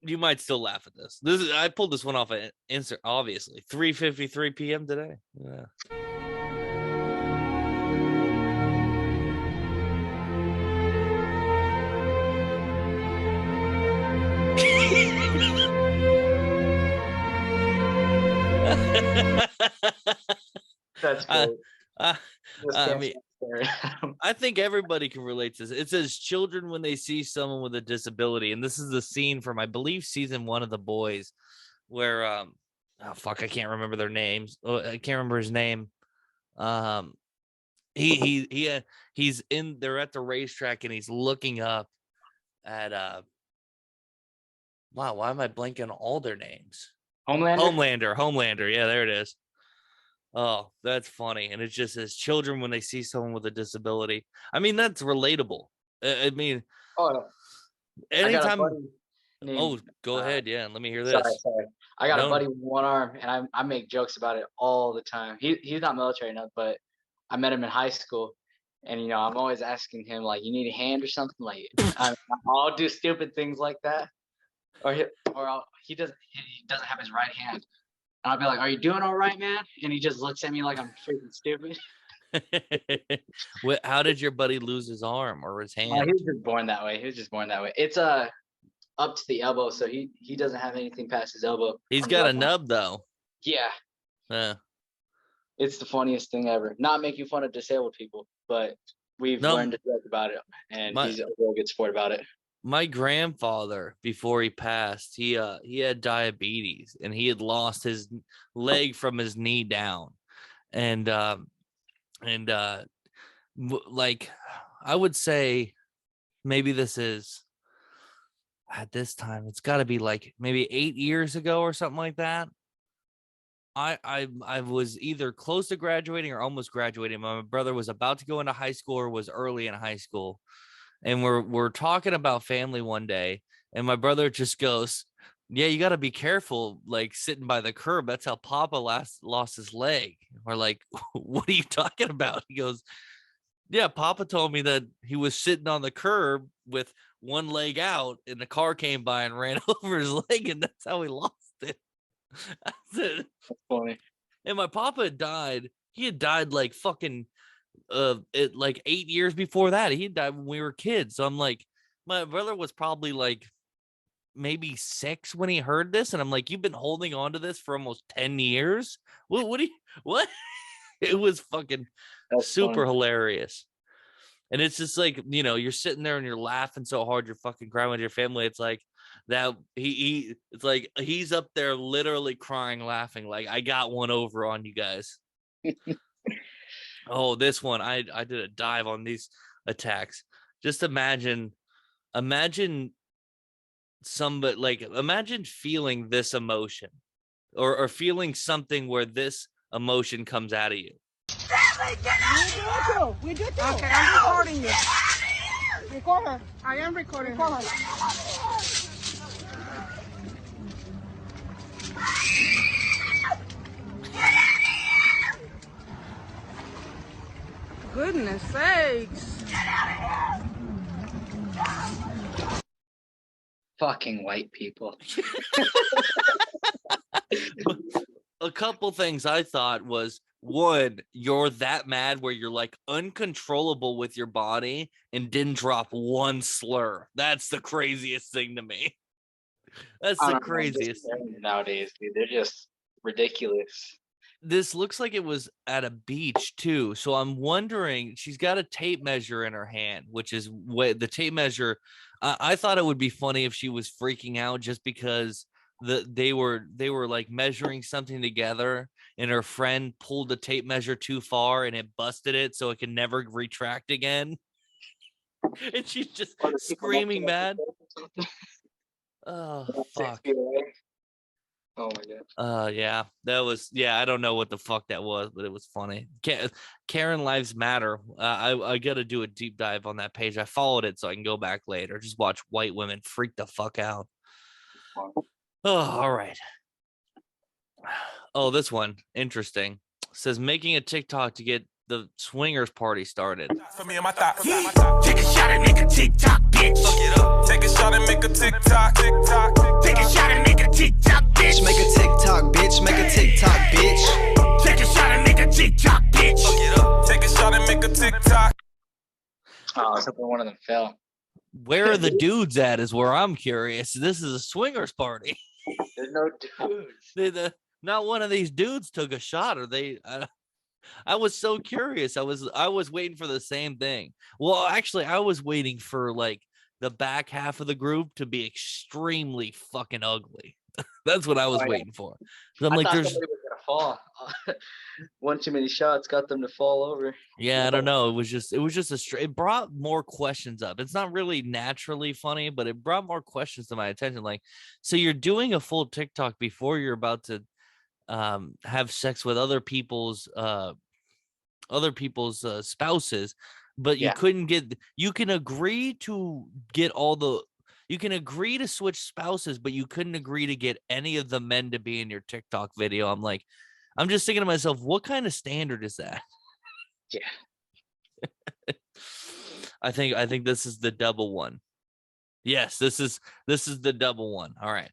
you might still laugh at this. I pulled this one off at insert, obviously. 3:53 p.m. today. Yeah. That's great. I mean, I think everybody can relate to this. It says children when they see someone with a disability, and this is the scene from, I believe, season 1 of The Boys, where oh fuck, I can't remember their names. I can't remember his name. He's in. They're at the racetrack, and he's looking up at wow, why am I blanking on all their names? Homelander. Yeah, there it is. Oh, that's funny. And it just says children when they see someone with a disability. I mean, that's relatable. I mean, anytime. Go ahead. Yeah, let me hear this. Sorry. I got a buddy with one arm, and I make jokes about it all the time. He's not military enough, but I met him in high school, and I'm always asking him like, "You need a hand or something?" Like, I'll do stupid things like that, he doesn't have his right hand. And I'll be like, "Are you doing all right, man?" And he just looks at me like I'm freaking stupid. How did your buddy lose his arm or his hand? He was just born that way. It's up to the elbow, so he doesn't have anything past his elbow. He's got a nub though. Yeah. It's the funniest thing ever. Not making fun of disabled people, but we've learned to joke about it, and he's a real good sport about it. My grandfather, before he passed, he had diabetes, and he had lost his leg from his knee down, and like I would say, maybe this is at this time, it's got to be like maybe 8 years ago or something like that. I was either close to graduating or almost graduating. My brother was about to go into high school or was early in high school. And we're talking about family one day, and my brother just goes, "Yeah, you got to be careful, like sitting by the curb. That's how Papa lost his leg." We're like, "What are you talking about?" He goes, "Yeah, Papa told me that he was sitting on the curb with one leg out, and the car came by and ran over his leg, and that's how he lost it." That's funny. And my Papa had died. He had died like fucking it like 8 years before that. He died when we were kids. So I'm like, my brother was probably like maybe 6 when he heard this, and I'm like, "You've been holding on to this for almost 10 years? What?" It was fucking super hilarious. And it's just like, you're sitting there and you're laughing so hard you're fucking crying with your family. It's like that it's like he's up there literally crying, laughing, like, "I got one over on you guys." Oh, this one, I did a dive on these attacks. Just imagine somebody, like, imagine feeling this emotion or feeling something where this emotion comes out of you. We do too. Okay, I'm recording you. Record her. I am recording her. Goodness sakes. Fucking white people. A couple things I thought was, one, you're that mad where you're like uncontrollable with your body and didn't drop one slur. That's the craziest thing to me. That's the craziest nowadays, dude. They're just ridiculous. This looks like it was at a beach too. So I'm wondering, she's got a tape measure in her hand, which is the tape measure. I thought it would be funny if she was freaking out just because they were like measuring something together, and her friend pulled the tape measure too far and it busted it, so it can never retract again. And she's just Or the people next to screaming her mad. or something. Oh, About 6 fuck. feet away. Oh my god. Yeah, that was, I don't know what the fuck that was, but it was funny. Karen Lives Matter. I got to do a deep dive on that page. I followed it so I can go back later. Just watch white women freak the fuck out. Oh, all right. Oh, this one, interesting. Says making a TikTok to get the swingers party started. For me and my thoughts. Take a shot and make a TikTok, bitch. Fuck it up. Take a shot and make a TikTok. Take a shot and make a TikTok, bitch. Make a TikTok, bitch. Make a TikTok, bitch. Take a shot and make a TikTok, bitch. Fuck it up. Take a shot and make a TikTok. Oh, I was hoping one of them fell. Where are the dudes at is where I'm curious. This is a swingers party. There's no dudes. Not one of these dudes took a shot, or they I was so curious. I was waiting for the same thing. Well, actually, I was waiting for like the back half of the group to be extremely fucking ugly. That's what I was waiting for. I'm like, there's somebody was gonna fall. One too many shots got them to fall over. Yeah, I don't know. It was just it brought more questions up. It's not really naturally funny, but it brought more questions to my attention. Like, so you're doing a full TikTok before you're about to have sex with other people's spouses, but you couldn't get. You can agree to get you can agree to switch spouses, but you couldn't agree to get any of the men to be in your TikTok video. I'm like, I'm just thinking to myself, what kind of standard is that? Yeah. I think this is the double one. Yes, this is the double one. All right.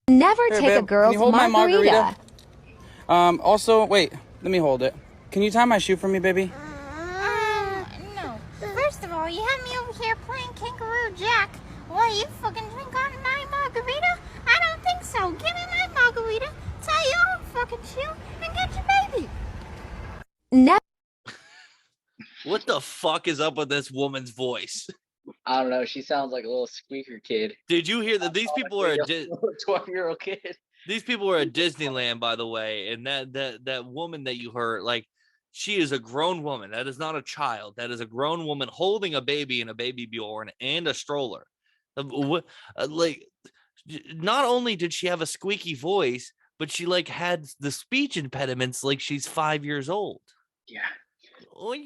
Never take a girl's margarita. Also, wait, let me hold it. Can you tie my shoe for me, baby? No. First of all, you have me over here playing Kangaroo Jack while you fucking drink on my margarita? I don't think so. Give me my margarita, tie your own fucking shoe, and get your baby. Never. What the fuck is up with this woman's voice? I don't know. She sounds like a little squeaker kid. Did you hear that these people are 12-year-old kid? These people were at Disneyland, by the way, and that woman that you heard, like, she is a grown woman. That is not a child. That is a grown woman holding a baby in a baby Bjorn and a stroller. Like, not only did she have a squeaky voice, but she like had the speech impediments like she's 5 years old. Yeah. Oh,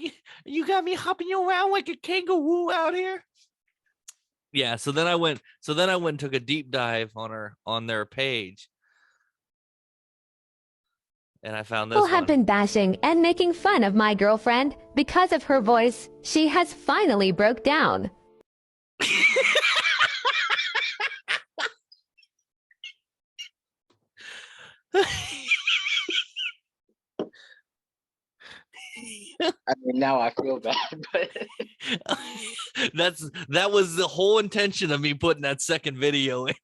you got me hopping around like a kangaroo out here. Yeah. So then I went and took a deep dive on their page. And I found this. People have been bashing and making fun of my girlfriend because of her voice. She has finally broke down. I mean, now I feel bad, but that was the whole intention of me putting that second video in.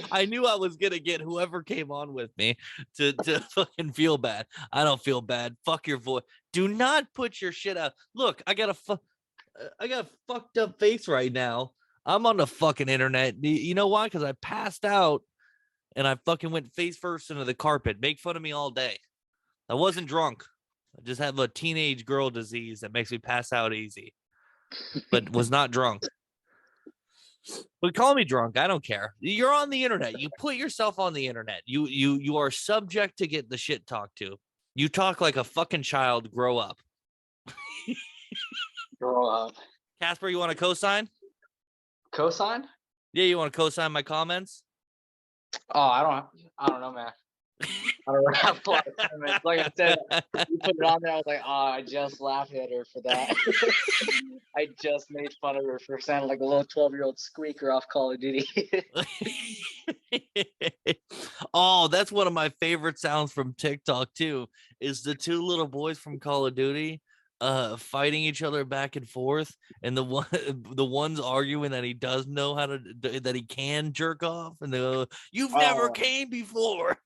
I knew I was gonna get whoever came on with me to fucking feel bad. I don't feel bad. Fuck your voice. Do not put your shit out. Look, I got a fucked up face right now. I'm on the fucking internet. You know why? Because I passed out and I fucking went face first into the carpet. Make fun of me all day. I wasn't drunk. I just have a teenage girl disease that makes me pass out easy, but was not drunk. But call me drunk. I don't care. You're on the internet. You put yourself on the internet. You are subject to get the shit talked to. You talk like a fucking child. Grow up. Grow up. Kasper, you want to cosign? Cosign? Yeah, you want to cosign my comments? Oh, I don't know, man. I don't have a lot of comments. Like I said, you put it on there. I was like, oh, I just laughed at her for that. I just made fun of her for sounding like a little 12-year-old squeaker off Call of Duty. Oh, that's one of my favorite sounds from TikTok too. Is the two little boys from Call of Duty fighting each other back and forth, and the one's arguing that he does know how to, that he can jerk off, and they go, "You've never came before."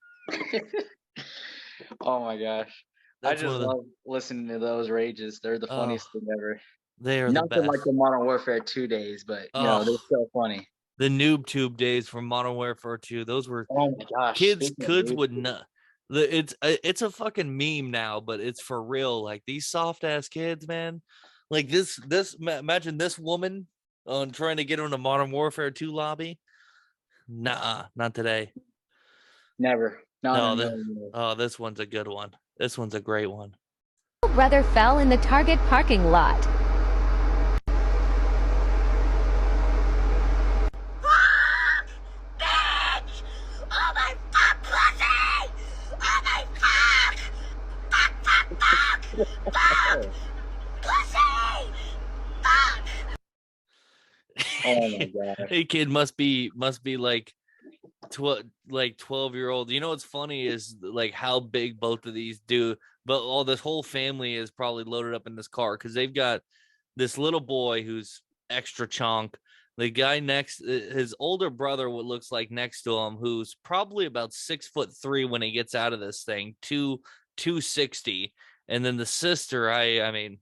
Oh my gosh. I just love listening to those rages. They're the funniest thing ever. They are nothing the best. like the Modern Warfare 2 days, but you know, they're so funny. The noob tube days from Modern Warfare 2. Those were oh my gosh. kids would not. It's a fucking meme now, but it's for real. Like these soft ass kids, man. Like imagine this woman on trying to get on a Modern Warfare 2 lobby. Nah, not today. Never. Not No, in a million years. this one's a good one. This one's a great one. Brother fell in the Target parking lot. Bitch! Oh my fuck, pussy! Oh my fuck! Fuck, fuck, fuck! Fuck! Pussy! Fuck! Oh my god. Hey kid must be like 12-year-old. You know what's funny is like how big both of these do, but all this whole family is probably loaded up in this car because they've got this little boy who's extra chunk. The guy next, his older brother, what looks like next to him, who's probably about 6'3" when he gets out of this thing, 260, and then the sister, I mean,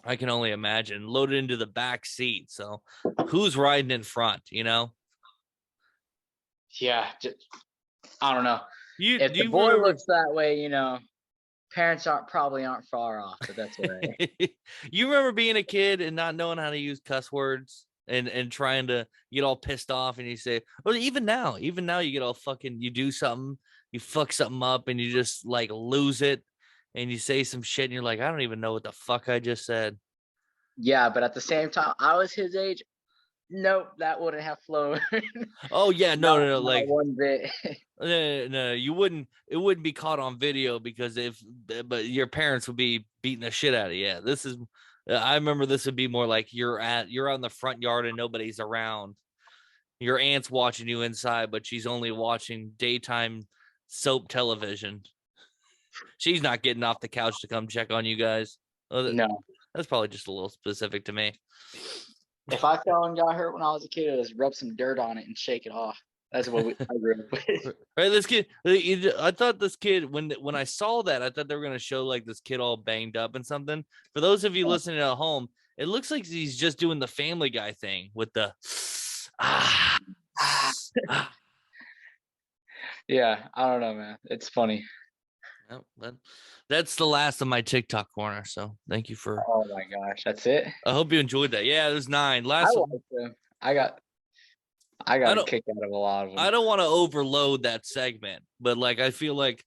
I can only imagine, loaded into the back seat. So who's riding in front, you know? Yeah, I don't know. If Do the you boy remember, looks that way, you know, parents probably aren't far off, but that's all right. you remember being a kid and not knowing how to use cuss words and trying to get all pissed off and you say, well, even now you get all fucking, you do something, you fuck something up and you just like lose it and you say some shit and you're like, I don't even know what the fuck I just said. Yeah, but at the same time, I was his age. Nope, that wouldn't have flown. Oh yeah, no, Not like one bit. no, you wouldn't. It wouldn't be caught on video because but your parents would be beating the shit out of you. Yeah, this is. I remember this would be more like you're out in the front yard and nobody's around. Your aunt's watching you inside, but she's only watching daytime soap television. She's not getting off the couch to come check on you guys. No. That's probably just a little specific to me. If I fell and got hurt when I was a kid, it was rub some dirt on it and shake it off. That's what I grew up with. Right, this kid. I thought this kid when I saw that, I thought they were gonna show like this kid all banged up and something. For those of you listening at home, it looks like he's just doing the Family Guy thing with the Yeah, I don't know, man. It's funny. Well, that's the last of my TikTok corner. So thank you for. Oh my gosh, that's it. I hope you enjoyed that. Yeah, there's 9. Last one. I got a kick out of a lot of them. I don't want to overload that segment, but like I feel like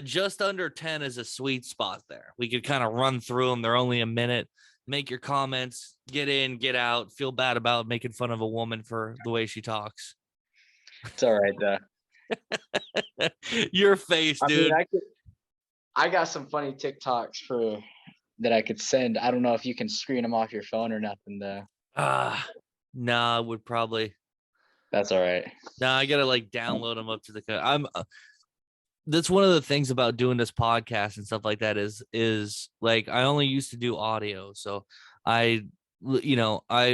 just under 10 is a sweet spot there. We could kind of run through them. They're only a minute. Make your comments, get in, get out. Feel bad about making fun of a woman for the way she talks. It's all right though. Your face, dude. I mean, I got some funny TikToks that I could send. I don't know if you can screen them off your phone or nothing though. Nah, I would probably. That's all right. Nah, I gotta like download them up to the. That's one of the things about doing this podcast and stuff like that is like I only used to do audio, so I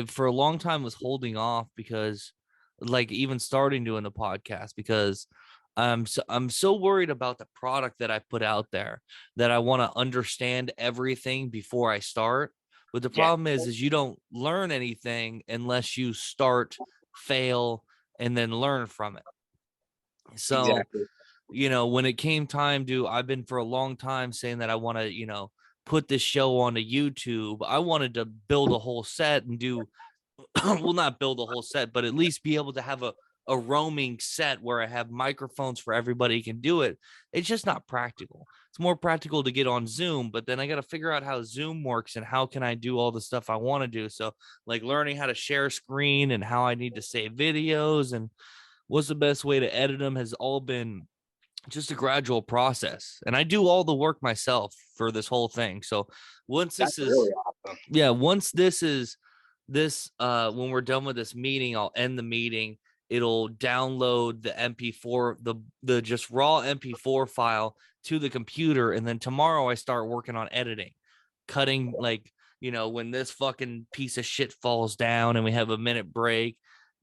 for a long time was holding off because like even starting doing the podcast because I'm so worried about the product that I put out there that I want to understand everything before I start. But the problem is you don't learn anything unless you start, fail, and then learn from it. So, exactly. When it came time I've been for a long time saying that I want to, put this show onto YouTube. I wanted to build a whole set and do, well, not build a whole set, but at least be able to have a roaming set where I have microphones for everybody who can do it. It's just not practical. It's more practical to get on Zoom, but then I got to figure out how Zoom works and how can I do all the stuff I want to do. So like learning how to share screen and how I need to save videos and what's the best way to edit them has all been just a gradual process. And I do all the work myself for this whole thing. So once this is really awesome. Once this is when we're done with this meeting, I'll end the meeting. It'll download the MP4, the just raw MP4 file to the computer. And then tomorrow I start working on editing, cutting, like, when this fucking piece of shit falls down and we have a minute break.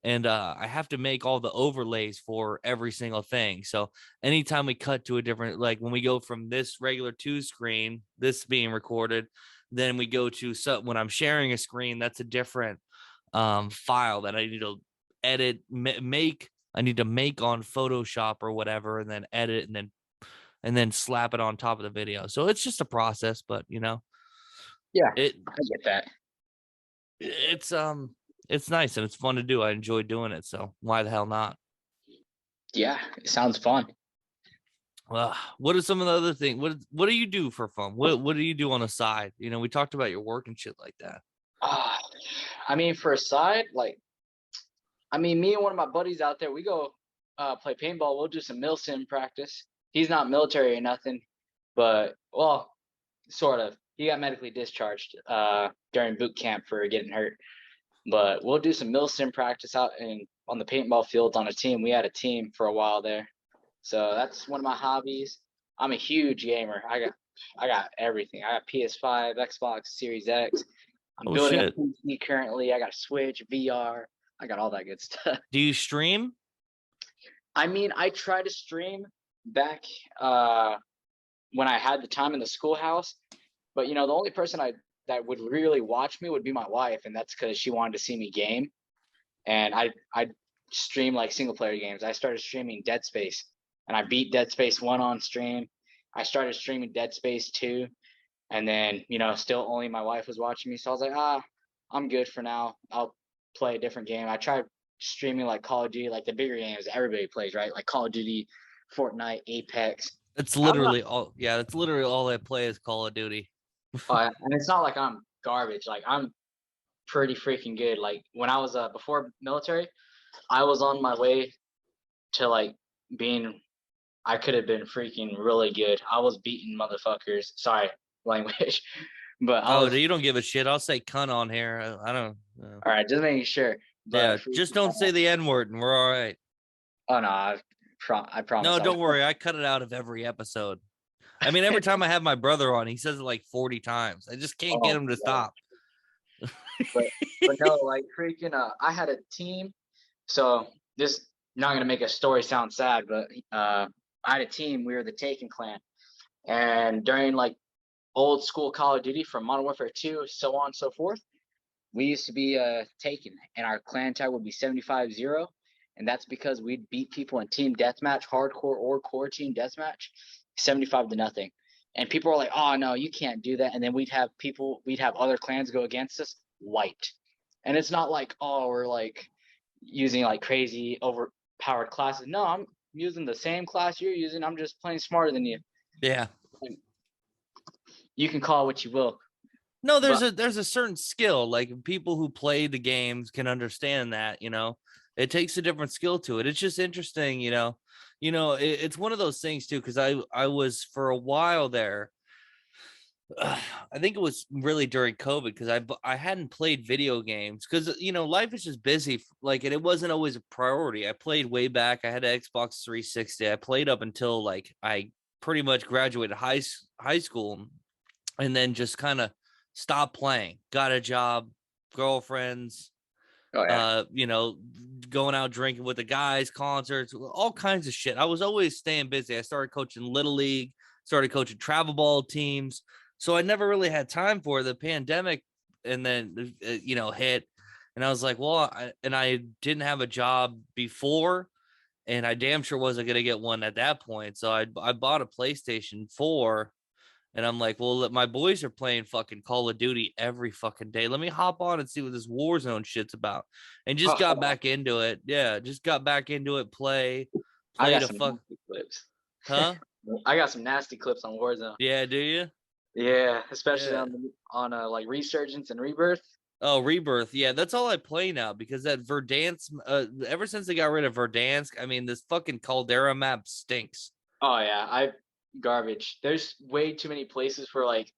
And I have to make all the overlays for every single thing. So anytime we cut to a different, like when we go from this regular 2 screen, this being recorded, then we go to when I'm sharing a screen, that's a different file that I need to edit, I need to make on Photoshop or whatever, and then edit and then slap it on top of the video. So it's just a process, but Yeah, it I get that. it's nice and it's fun to do. I enjoy doing it. So why the hell not? Yeah, it sounds fun. What are some of the other things? What do you do for fun? What do you do on the side? We talked about your work and shit like that. I mean, for a side, like, me and one of my buddies out there, we go play paintball. We'll do some mil sim practice. He's not military or nothing, but, well, sort of. He got medically discharged during boot camp for getting hurt. But we'll do some mil sim practice out on the paintball field on a team. We had a team for a while there. So that's one of my hobbies. I'm a huge gamer. I got everything. I got PS5, Xbox Series X. I'm building a PC currently. I got a Switch, VR. I got all that good stuff. Do you stream? I mean, I try to stream back when I had the time in the schoolhouse. But, the only person that would really watch me would be my wife, and that's because she wanted to see me game. And I stream like single player games. I started streaming Dead Space, and I beat Dead Space 1 on stream. I started streaming Dead Space 2, and then still only my wife was watching me. So I was like, I'm good for now. I'll play a different game. I tried streaming like Call of Duty, like the bigger games that everybody plays, right? Like Call of Duty, Fortnite, Apex. That's literally all. Yeah, that's literally all I play is Call of Duty. And it's not like I'm garbage. Like, I'm pretty freaking good. Like, when I was before military, I was on my way to like being. I could have been freaking really good. I was beating motherfuckers. Sorry, language, but you don't give a shit. I'll say cunt on here. I don't. All right, just making sure. But just don't say the N-word, and we're all right. Oh no, I promise. No, don't worry. I cut it out of every episode. I mean, every time I have my brother on, he says it like 40 times. I just can't get him to stop. but no, like freaking, I had a team. So this not gonna make a story sound sad, but I had a team. We were the Taken clan, and during like old school Call of Duty from Modern Warfare 2, so on and so forth, we used to be Taken, and our clan tag would be 75-0, and that's because we'd beat people in team deathmatch, hardcore or core team deathmatch, 75-0. And people were like, oh no, you can't do that. And then we'd have other clans go against us, wiped. And it's not like, oh, we're like using like crazy overpowered classes. No, I'm using the same class you're using. I'm just playing smarter than you. Yeah. You can call it what you will. No, there's a certain skill. Like, people who play the games can understand that, it takes a different skill to it. It's just interesting, it's one of those things too, because I was for a while there. I think it was really during COVID, because I hadn't played video games because life is just busy, like, and it wasn't always a priority. I played way back. I had an Xbox 360. I played up until like I pretty much graduated high school, and then just kind of stopped playing. Got a job, girlfriends. Going out drinking with the guys, concerts, all kinds of shit. I was always staying busy. I started coaching Little League, started coaching travel ball teams. So I never really had time for the pandemic. And then, hit. And I was like, well, I didn't have a job before, and I damn sure wasn't going to get one at that point. So I bought a PlayStation 4. And I'm like, well, my boys are playing fucking Call of Duty every fucking day. Let me hop on and see what this Warzone shit's about. And just got back into it. Yeah, just got back into it. Played I got a some fuck clips. Huh? I got some nasty clips on Warzone. Yeah, do you? Yeah, especially on like Resurgence and Rebirth. Oh, Rebirth. Yeah, that's all I play now, because that Verdansk, ever since they got rid of Verdansk, I mean, this fucking Caldera map stinks. Oh yeah, garbage. There's way too many places where, like,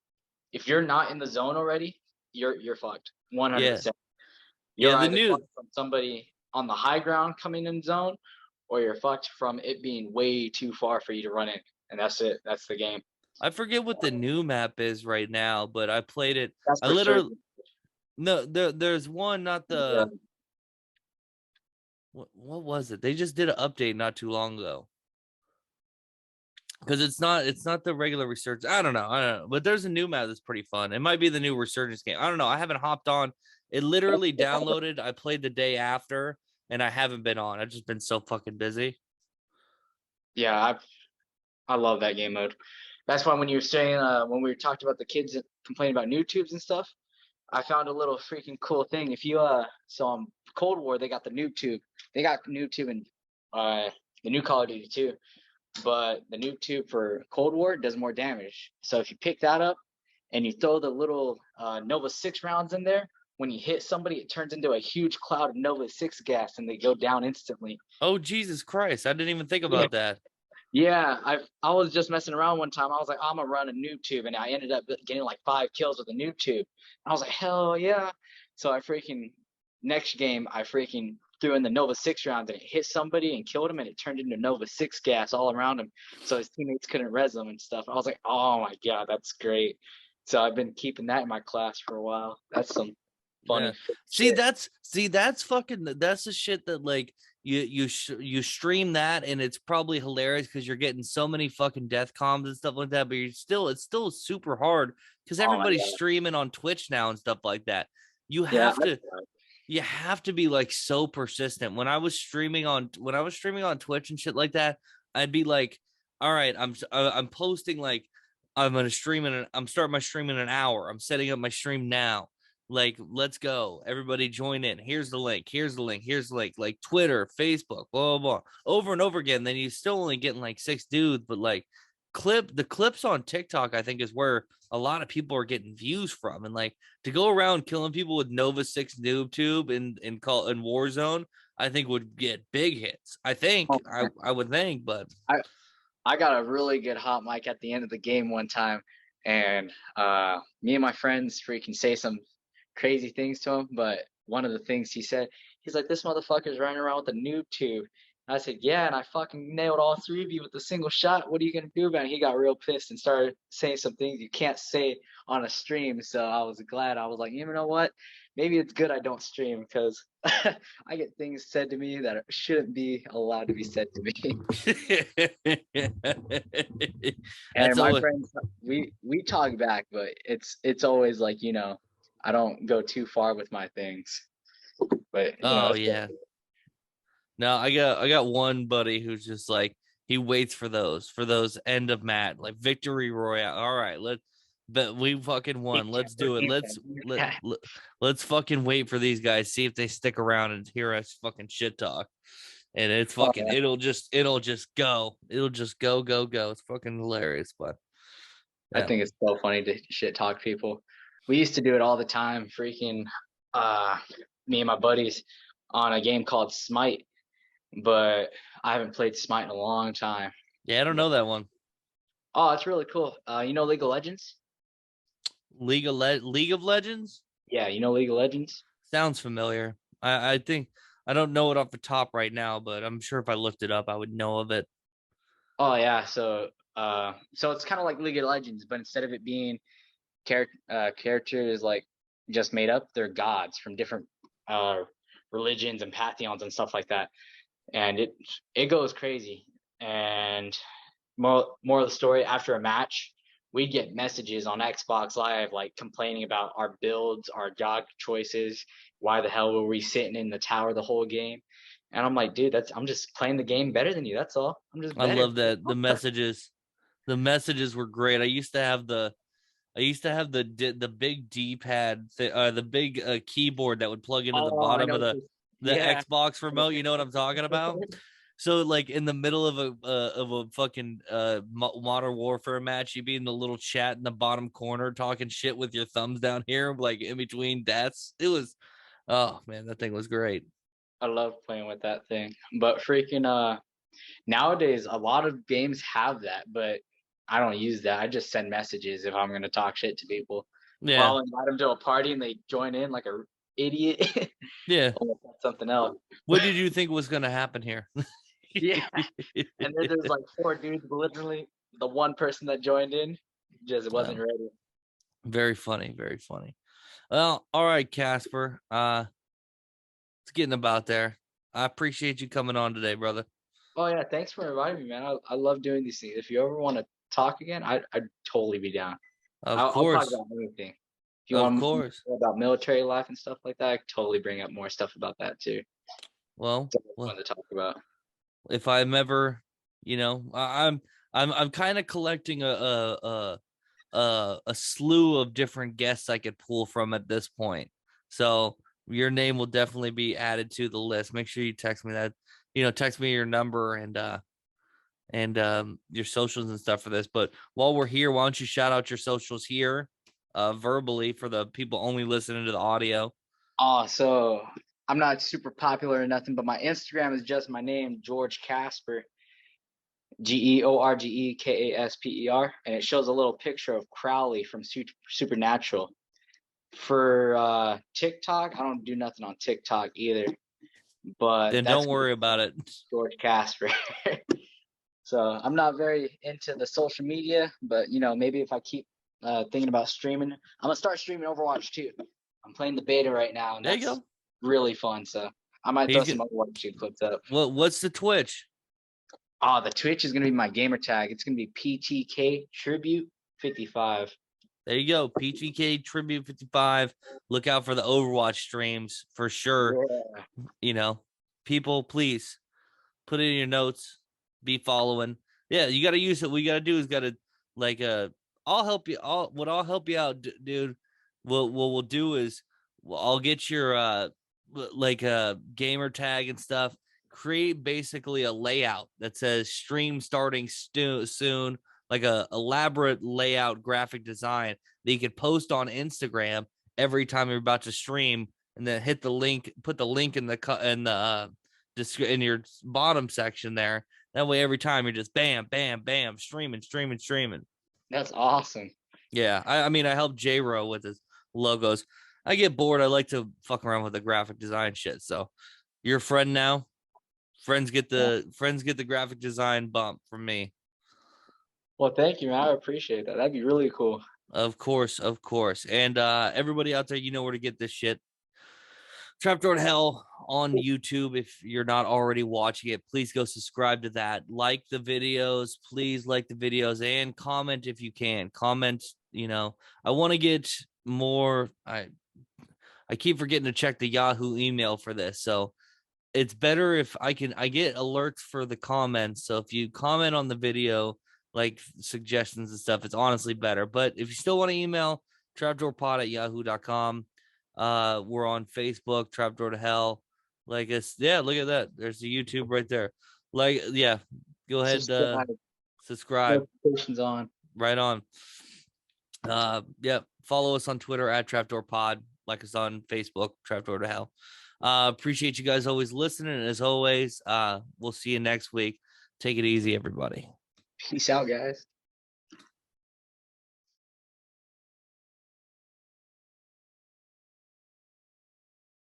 if you're not in the zone already, you're fucked. 100%. You're either fucked from somebody on the high ground coming in zone, or you're fucked from it being way too far for you to run in. And that's it. That's the game. I forget what the new map is right now, but I played it. That's I literally no, there's one, not the what was it? They just did an update not too long ago. Because it's not the regular Resurgence. I don't know. But there's a new map that's pretty fun. It might be the new Resurgence game. I don't know. I haven't hopped on. It literally downloaded. I played the day after, and I haven't been on. I've just been so fucking busy. Yeah, I love that game mode. That's why when you were saying when we talked about the kids that complaining about noob tubes and stuff, I found a little freaking cool thing. If you so on Cold War they got the noob tube. They got noob tube in the new Call of Duty too. But the noob tube for Cold War does more damage. So if you pick that up and you throw the little Nova 6 rounds in there, when you hit somebody, it turns into a huge cloud of Nova 6 gas and they go down instantly. Oh, Jesus Christ. I didn't even think about that. Yeah, I was just messing around one time. I was like, I'm gonna run a noob tube, and I ended up getting like 5 kills with a noob tube. I was like, hell yeah! So I freaking next game I freaking threw in the Nova 6 rounds, and it hit somebody and killed him, and it turned into Nova 6 gas all around him, so his teammates couldn't res him and stuff. I was like, oh my god, that's great. So I've been keeping that in my class for a while. That's some funny. Yeah. That's fucking that's the shit that like. You stream that and it's probably hilarious because you're getting so many fucking death comms and stuff like that, but it's still super hard because everybody's streaming on Twitch now and stuff like that. You have to be like so persistent. When I was streaming on Twitch and shit like that, I'd be like, all right, I'm posting like I'm gonna stream I'm starting my stream in an hour. I'm setting up my stream now. Like, let's go. Everybody join in. Here's the link. Here's the link. Here's the link. Like Twitter, Facebook, blah, blah, blah. Over and over again. Then you're still only getting like 6 dudes. But like the clips on TikTok, I think, is where a lot of people are getting views from. And like to go around killing people with Nova 6 noob tube in Warzone, I think would get big hits. I think. I would think, but I got a really good hot mic at the end of the game one time. And me and my friends freaking say some crazy things to him, but one of the things he said, he's like, this motherfucker's running around with a noob tube. And I said, yeah, and I fucking nailed all 3 of you with a single shot. What are you gonna do about it? He got real pissed and started saying some things you can't say on a stream. So I was glad. I was like, you know what, maybe it's good I don't stream because I get things said to me that shouldn't be allowed to be said to me. And my friends, we talk back, but it's always like, you know, I don't go too far with my things. But yeah. No, I got one buddy who's just like he waits for those end of match, like victory royale. All right, but we fucking won. Let's do it. Let's fucking wait for these guys, see if they stick around and hear us fucking shit talk. And it's fucking it'll just go. It'll just go. It's fucking hilarious, but yeah. I think it's so funny to shit talk people. We used to do it all the time, freaking me and my buddies on a game called Smite, but I haven't played Smite in a long time. Yeah, I don't know that one. Oh, it's really cool. You know League of Legends? League of Legends? Yeah, you know League of Legends? Sounds familiar. I think I don't know it off the top right now, but I'm sure if I looked it up, I would know of it. Oh yeah, so it's kind of like League of Legends, but instead of it being characters like just made up, they're gods from different religions and pantheons and stuff like that, and it goes crazy. And more of the story, after a match we'd get messages on Xbox Live like complaining about our builds, our god choices, why the hell were we sitting in the tower the whole game. And I'm like, dude, I'm just playing the game better than you, that's all. I'm just better. I love that. The messages were great. I used to have the big D-pad, the big keyboard that would plug into the bottom of the Xbox remote. You know what I'm talking about? So like in the middle of a fucking Modern Warfare match, you'd be in the little chat in the bottom corner talking shit with your thumbs down here, like in between deaths. It was, oh man, that thing was great. I love playing with that thing. But freaking nowadays a lot of games have that, but I don't use that. I just send messages if I'm gonna talk shit to people. Yeah. I'll invite them to a party and they join in like a idiot. Yeah. Something else. What did you think was gonna happen here? Yeah. And then there's like 4 dudes, literally the one person that joined in just wasn't ready. Very funny, very funny. Well, all right, Kasper. It's getting about there. I appreciate you coming on today, brother. Oh yeah, thanks for inviting me, man. I love doing these things. If you ever want to talk again, I'd totally be down. Of course. I'll talk about anything. If you want to about military life and stuff like that, I could totally bring up more stuff about that too. Well, fun to talk about. If I'm ever, I'm I'm kind of collecting a slew of different guests I could pull from at this point. So your name will definitely be added to the list. Make sure you text me that, text me your number and your socials and stuff for this. But while we're here, why don't you shout out your socials here verbally for the people only listening to the audio? So I'm not super popular or nothing, but my Instagram is just my name, George Kasper, GeorgeKasper, and it shows a little picture of Crowley from Supernatural. For TikTok, I don't do nothing on TikTok either, but then don't worry about it. George Kasper. So I'm not very into the social media, but maybe if I keep thinking about streaming, I'm gonna start streaming Overwatch 2. I'm playing the beta right now, and that's really fun. So I might throw some Overwatch 2 clips up. What's the Twitch? The Twitch is gonna be my gamer tag. It's gonna be PTK Tribute 55. There you go, PTK Tribute 55. Look out for the Overwatch streams for sure. Yeah. People, please put it in your notes. Be following. Yeah, you got to use it. What you got to do is I'll help you. I'll help you out, dude. What we'll do is I'll get your gamer tag and stuff. Create basically a layout that says stream starting soon, like a elaborate layout graphic design that you could post on Instagram every time you're about to stream, and then hit the link, put the link in your bottom section there. That way, every time you're just bam, bam, bam, streaming. That's awesome. Yeah, I mean, I help J-Ro with his logos. I get bored. I like to fuck around with the graphic design shit. So, you're a friend now. Friends get the graphic design bump from me. Well, thank you, man. I appreciate that. That'd be really cool. Of course. And everybody out there, you know where to get this shit. Trapdoor to Hell on YouTube. If you're not already watching it, please go subscribe to that. Like the videos, please like the videos, and comment if you can. Comment, I want to get more. I keep forgetting to check the Yahoo email for this, so it's better if I get alerts for the comments. So if you comment on the video, like suggestions and stuff, it's honestly better. But if you still want to email, trapdoorpod@yahoo.com. We're on Facebook, Trapdoor to Hell. Look at that. There's the YouTube right there. Go ahead, subscribe. Notifications on. Right on. Follow us on Twitter @TrapdoorPod. Like us on Facebook, Trapdoor to Hell. Appreciate you guys always listening. And as always, we'll see you next week. Take it easy, everybody. Peace out, guys.